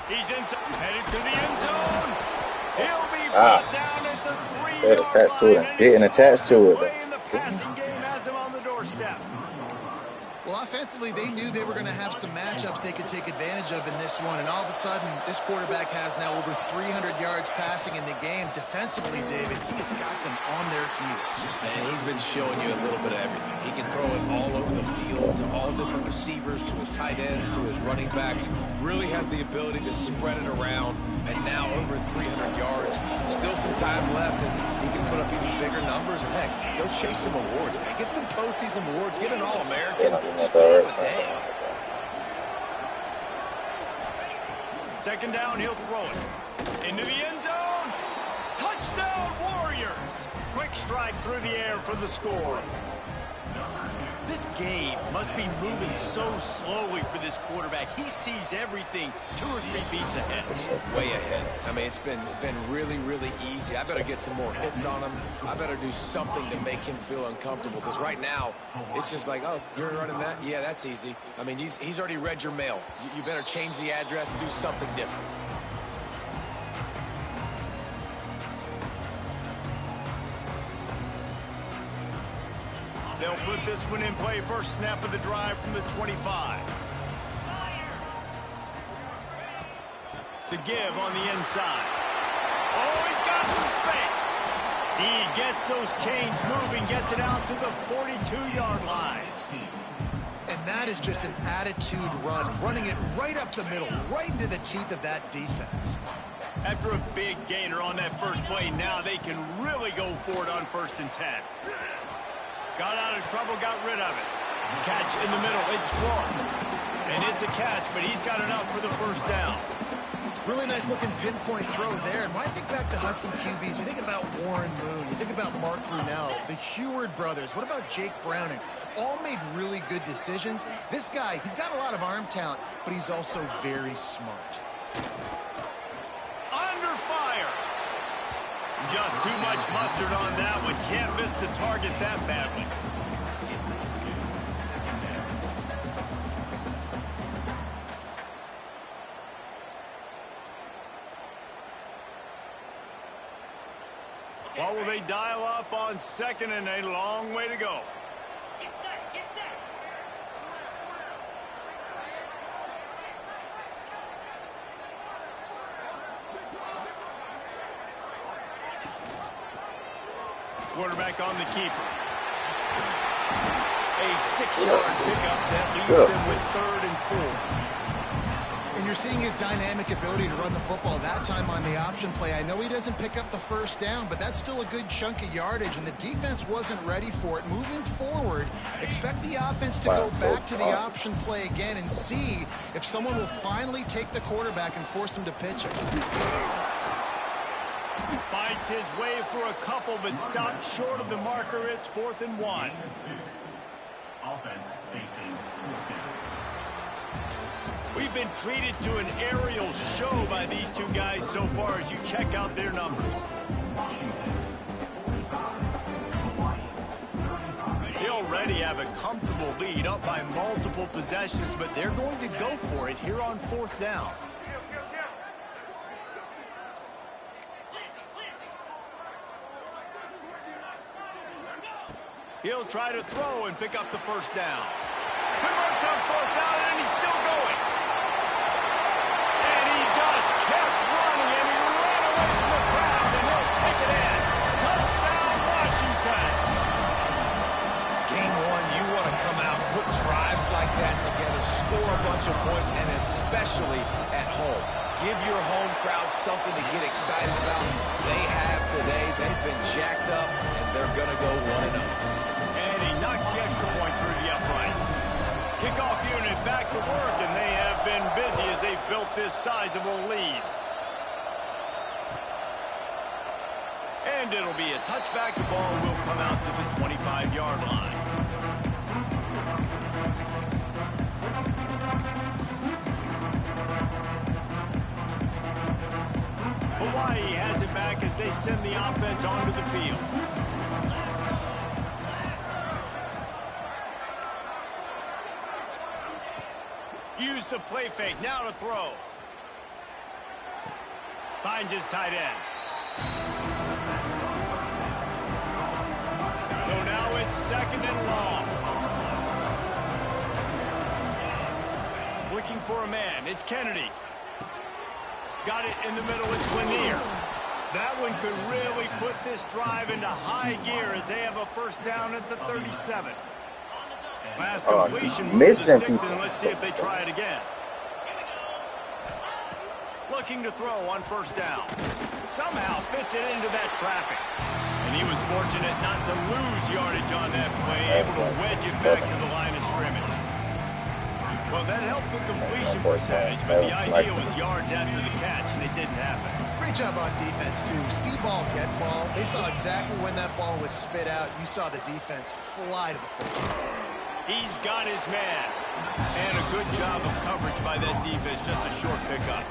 He's headed to the end zone. He'll be brought down at the 3-yard line. Getting attached to it. The passing game has him on the doorstep. Well, offensively, they knew they were going to have some matchups they could take advantage of in this one, and all of a sudden, this quarterback has now over 300 yards passing in the game. Defensively, David, he has got them on their heels. And he's been showing you a little bit of everything. He can throw it all over the field to all different receivers, to his tight ends, to his running backs. Really has the ability to spread it around, and now over 300 yards. Still some time left, and he can put up even bigger numbers. And heck, go chase some awards, man. Get some postseason awards. Get an All-American. Just put up a day. 2nd down, he'll throw it. Into the end zone. Touchdown, Warriors. Quick strike through the air for the score. This game must be moving so slowly for this quarterback. He sees everything 2 or 3 beats ahead. Way ahead. I mean, it's been really, really easy. I better get some more hits on him. I better do something to make him feel uncomfortable. Because right now, it's just like, oh, you're running that? Yeah, that's easy. I mean, he's already read your mail. You better change the address and do something different. They'll put this one in play. First snap of the drive from the 25. The give on the inside. Oh, he's got some space. He gets those chains moving, gets it out to the 42-yard line. And that is just an attitude run, running it right up the middle, right into the teeth of that defense. After a big gainer on that first play, now they can really go for it on 1st and 10. Got out of trouble, got rid of it. Catch in the middle, it's Florida. And it's a catch, but he's got enough for the first down. Really nice looking pinpoint throw there. And when I think back to Husky QBs, you think about Warren Moon, you think about Mark Brunell, the Heward brothers. What about Jake Browning? All made really good decisions. This guy, he's got a lot of arm talent, but he's also very smart. Under fire. Just too much mustard on that one. Can't miss the target that badly. What will they dial up on 2nd and a long way to go? Get set, get set. Quarterback on the keeper. A 6-yard pickup that leaves him with 3rd and 4. And you're seeing his dynamic ability to run the football that time on the option play. I know he doesn't pick up the first down, but that's still a good chunk of yardage, and the defense wasn't ready for it. Moving forward, expect the offense to go back to the option play again and see if someone will finally take the quarterback and force him to pitch it. Fights his way for a couple, but stopped short of the marker. It's 4th and 1. Offense facing 4th down. We've been treated to an aerial show by these two guys so far as you check out their numbers. They already have a comfortable lead up by multiple possessions, but they're going to go for it here on 4th down. He'll try to throw and pick up the first down. Converts on fourth down, and he's still going. And he just kept running, and he ran away from the crowd, and he'll take it in. Touchdown, Washington. Game one, you want to come out, put drives like that together, score a bunch of points, and especially at home. Give your home crowd something to get excited about. They have today. They've been jacked up, and they're going to go 1-0. And he knocks the extra point through the uprights. Kickoff unit back to work, and they have been busy as they've built this sizable lead. And it'll be a touchback. The ball will come out to the 25-yard line. Hawaii has it back as they send the offense onto the field. Use the play fake, now to throw. Finds his tight end. So now it's second and long. Looking for a man, it's Kennedy. Got it in the middle, it's Lanier. That one could really put this drive into high gear as they have a first down at the 37. Last completion, missing sticks, people. and let's see if they try it again. Looking to throw on first down. Somehow fits it into that traffic. And he was fortunate not to lose yardage on that play, able to wedge it back to the line of scrimmage. Well, that helped the completion percentage, but the idea was yards after the catch, and it didn't happen. Great job on defense, too. See ball, get ball. They saw exactly when that ball was spit out. You saw the defense fly to the football. He's got his man. And a good job of coverage by that defense, just a short pickup.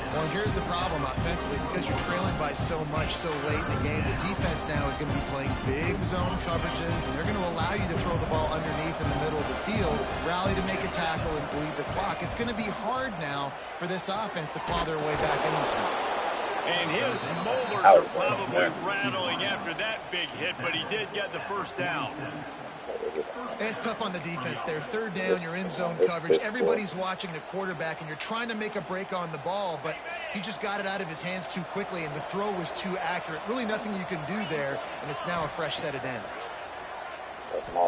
Well, here's the problem offensively. Because you're trailing by so much so late in the game, the defense now is going to be playing big zone coverages, and they're going to allow you to throw the ball underneath in the middle of the field, rally to make a tackle, and bleed the clock. It's going to be hard now for this offense to claw their way back in this one. And his molars are probably rattling after that big hit, but he did get the first down. It's tough on the defense there. Third down, you're in zone coverage. Everybody's watching the quarterback, and you're trying to make a break on the ball, but he just got it out of his hands too quickly, and the throw was too accurate. Really nothing you can do there, and it's now a fresh set of downs.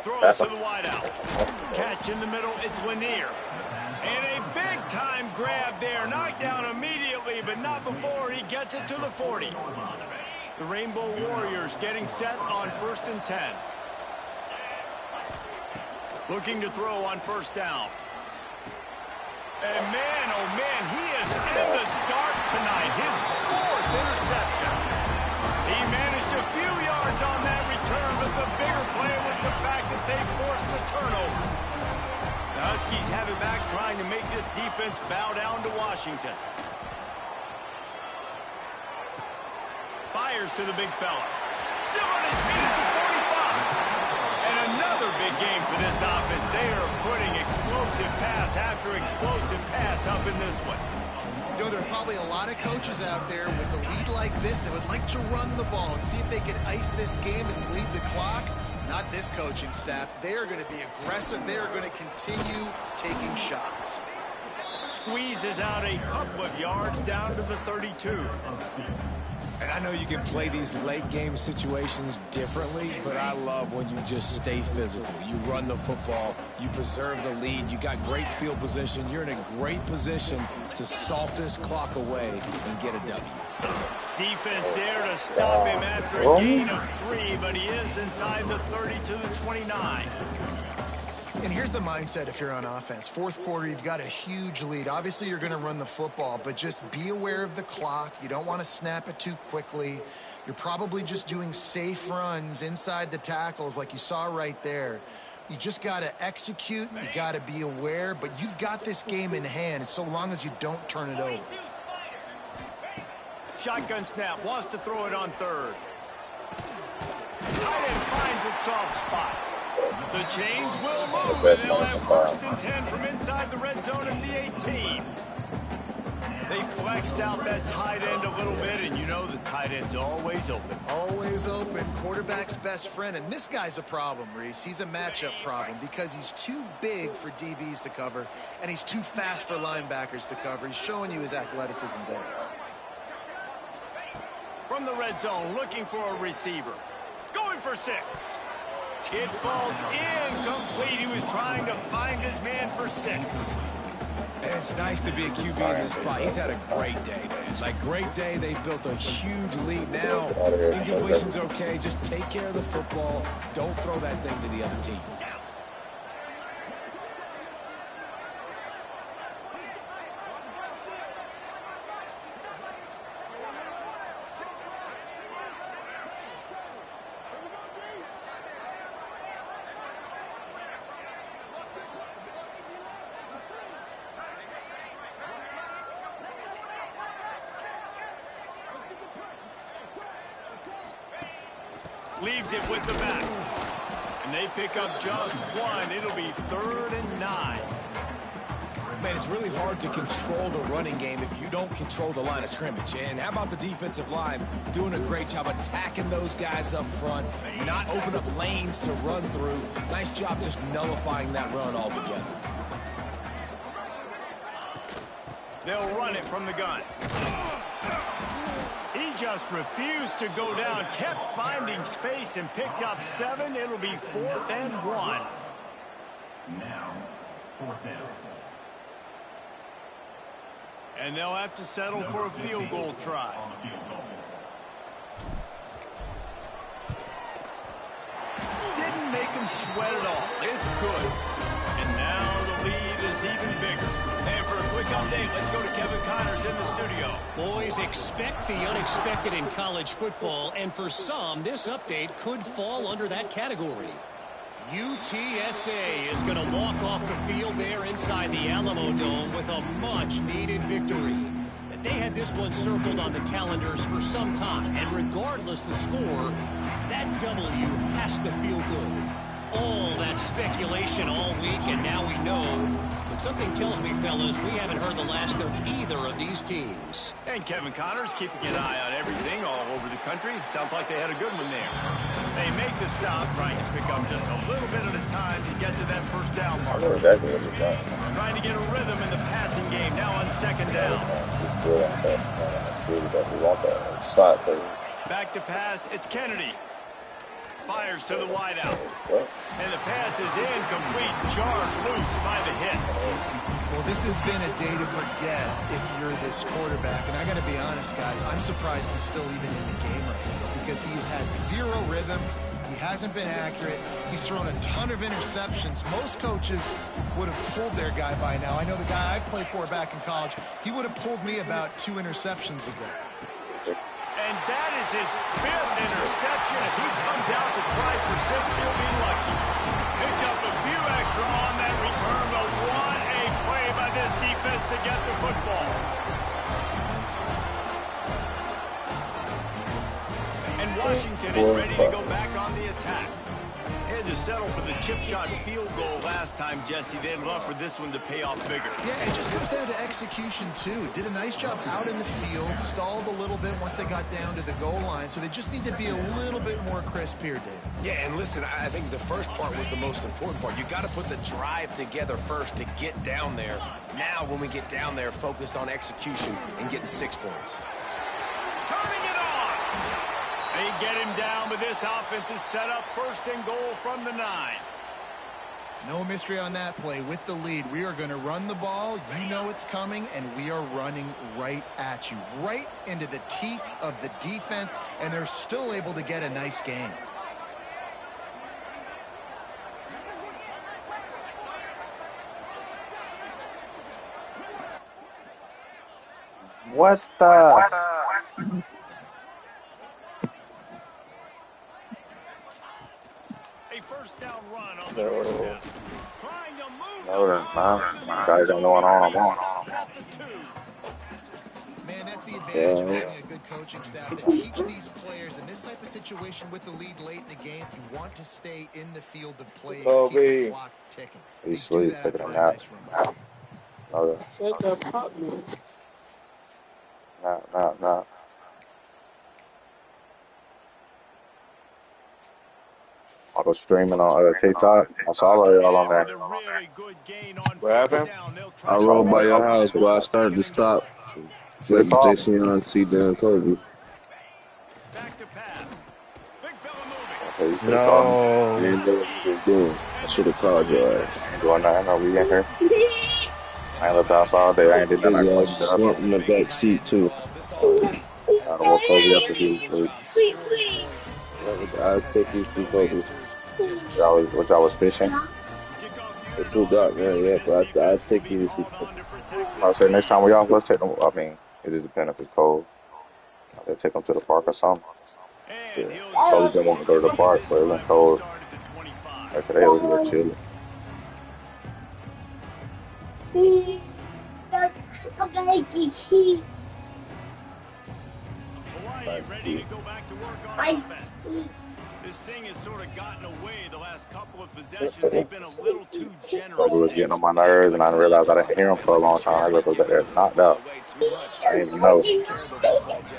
Throws to the wideout. Catch in the middle, it's Lanier. And a big-time grab there. Knocked down immediately, but not before he gets it to the 40. The Rainbow Warriors getting set on 1st and 10. Looking to throw on first down. And man, oh man, he is in the dark tonight. His 4th interception. He managed a few yards on that return, but the bigger play was the fact that they forced the turnover. The Huskies have it back, trying to make this defense bow down to Washington. Fires to the big fella. Still on his feet at the 45. And another big game for this offense. They are putting explosive pass after explosive pass up in this one. You know, there are probably a lot of coaches out there with a lead like this that would like to run the ball and see if they can ice this game and bleed the clock. Not this coaching staff. They are going to be aggressive. They are going to continue taking shots. Squeezes out a couple of yards down to the 32. And I know you can play these late game situations differently, but I love when you just stay physical. You run the football, you preserve the lead, you got great field position, you're in a great position to salt this clock away and get a W. Defense there to stop him after a gain of 3, but he is inside the 30 to the 29. And here's the mindset if you're on offense. 4th quarter, you've got a huge lead. Obviously, you're going to run the football, but just be aware of the clock. You don't want to snap it too quickly. You're probably just doing safe runs inside the tackles like you saw right there. You just got to execute. You got to be aware, but you've got this game in hand so long as you don't turn it over. Shotgun snap, wants to throw it on 3rd. Tight end finds a soft spot. The chains will move, and they'll have 1st and 10 from inside the red zone at the 18. They flexed out that tight end a little bit, and you know the tight end's always open. Always open, quarterback's best friend. And this guy's a problem, Reese. He's a matchup problem because he's too big for DBs to cover, and he's too fast for linebackers to cover. He's showing you his athleticism there. From the red zone, looking for a receiver. Going for 6. It falls incomplete. He was trying to find his man for 6. And it's nice to be a QB in this spot. He's had a great day, man. Like, great day. They've built a huge lead now. Incompletion's okay. Just take care of the football. Don't throw that thing to the other team. Leaves it with the back. And they pick up just 1. It'll be 3rd and 9. Man, it's really hard to control the running game if you don't control the line of scrimmage. And how about the defensive line doing a great job attacking those guys up front, not open up lanes to run through. Nice job just nullifying that run altogether. They'll run it from the gun. He just refused to go down, kept finding space and picked up 7. It'll be 4th and 1. Now, 4th down. And they'll have to settle for a field goal try. On the field goal. Didn't make him sweat at all. It's good. And now the lead is even bigger. And for a quick update, let's go to Kevin Connors in the studio. Boys, expect the unexpected in college football, and for some, this update could fall under that category. UTSA is going to walk off the field there inside the Alamo Dome with a much-needed victory. They had this one circled on the calendars for some time, and regardless the score, that W has to feel good. All that speculation all week, and now we know. But something tells me, fellas, we haven't heard the last of either of these teams. And Kevin Connors keeping an eye on everything all over the country. Sounds like they had a good one there. They make the stop, trying to pick up just a little bit at a time to get to that first down marker. Trying to get a rhythm in the passing game, now on 2nd down. Back to pass, it's Kennedy. Fires to the wideout. And the pass is incomplete, jarred loose by the hit. Well, this has been a day to forget if you're this quarterback. And I got to be honest, guys, I'm surprised he's still even in the game right now because he's had 0 rhythm. He hasn't been accurate. He's thrown a ton of interceptions. Most coaches would have pulled their guy by now. I know the guy I played for back in college, he would have pulled me about 2 interceptions ago. And that is his 5th interception. If he comes out to try for 6, he'll be lucky. Picks up a few extra on that return, but what a play by this defense to get the football. And Washington is ready to go back on the attack. Had to settle for the chip shot field goal last time, Jesse. They'd love for this one to pay off bigger. Yeah, it just comes down to execution, too. Did a nice job out in the field, stalled a little bit once they got down to the goal line, so they just need to be a little bit more crisp here, Dave. Yeah, and listen, I think the first part was the most important part. You got to put the drive together first to get down there. Now, when we get down there, focus on execution and getting 6 points. Turning it on! They get him down, but this offense is set up 1st and goal from the 9. No mystery on that play. With the lead, we are going to run the ball. You know it's coming, and we are running right at you, right into the teeth of the defense, and they're still able to get a nice game. What the? A 1st down run on the doorstep. Trying to move No, guys don't know what I'm on. Man, that's the advantage of having a good coaching staff. To teach these players in this type of situation with the lead late in the game, you want to stay in the field of play and keep the clock ticking. He's sleep, taking a nap. Okay. Nah. I was streaming on TikTok. I saw all y'all on there. What happened? I I saw rode by all your y'all house, on but I started to stop. Flip Let flop. Jason Young see Dan Kobe. Back to pass. Big fella moving. I said you could have saw me. I No. didn't know what you was doing. I should have called your ass. I ain't doing nothing. No, we in here. I ain't left house all day. I ain't did nothing. I His ass cleaned was up. slumped in the back seat too. I don't want Kobe up to do this week. I'll take you to see Kobe. Y'all was fishing. It's too dark now, yeah, but I'll take you to see Kobe. I say next time we off, let's take them. I mean, it just depends if it's cold. I'll take them to the park or something. Yeah. Kobe been wanting to go to the park, but it been cold. Like today, it was a little chilly. Hawaii ready to go back to work on offense. This thing has sort of gotten away the last couple of possessions. They've been a little too generous. Kobe was getting on my nerves, and I didn't realize I didn't hear him for a long time. I just was there knocked out. I didn't even know.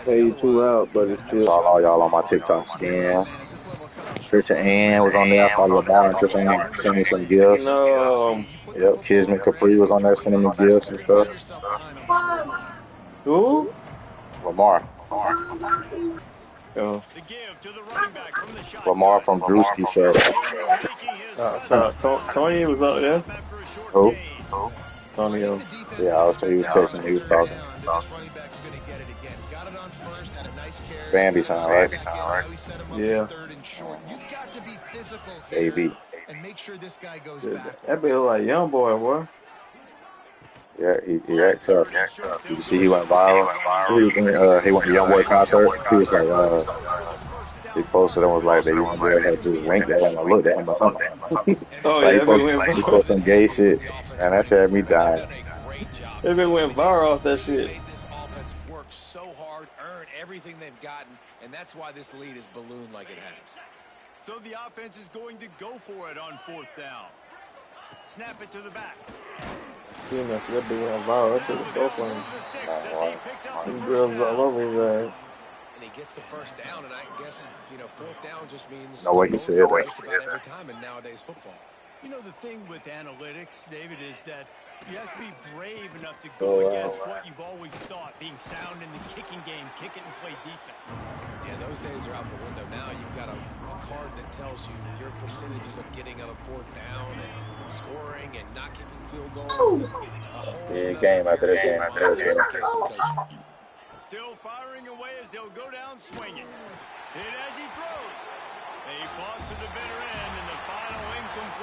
Hey, you too loud, buddy. I saw all y'all on my TikTok skins. Trisha Ann was on there. I saw Lamar and Trisha Ann sending me some gifts. No. Yep, Kismet Capri was on there sending me gifts and stuff. Who? Lamar. Oh. The give to the running back from the Lamar shotgun. from Drewski Show. Making his So, Tony was up there. after a short Who? gain. Tony. Yeah, I was telling you, he was texting me, he was talking. This running back's going to get it again. Got it on first, had a nice carry. Bambi sound, right? Now he set him up Yeah. in third and short. You've got to be physical AB. here and make sure this guy goes backwards. That be like young boy, boy. Yeah, he act tough. Did you see he went viral? He went to YoungBoy concert. He was like, he posted and was like, the young boy had just winked at him or looked at him or something. Oh Like yeah, he posted some gay shit. Man, that shit had me dying. It been went viral off that shit. This offense works so hard, earn everything they've gotten, and that's why this lead is ballooned like it has. So the offense is going to go for it on fourth down. Snap it to the back. Yeah, that shit been went viral. That shit was so funny. The sticks as he picks up the Them first girls all down. over his ass. And he gets the first down, and I guess, fourth down just means No way he said that. just about every time in nowadays football. You know, the thing with analytics, David, is that you have to be brave enough to go against what you've always thought, being sound in the kicking game, kick it and play defense. Yeah, those days are out the window now. You've got a card that tells you your percentages of getting on a fourth down and scoring and not kicking field goals. Big game after this game. Still firing away as they'll go down swinging. Hit as he throws. They fought to the bitter end, and the final incomplete.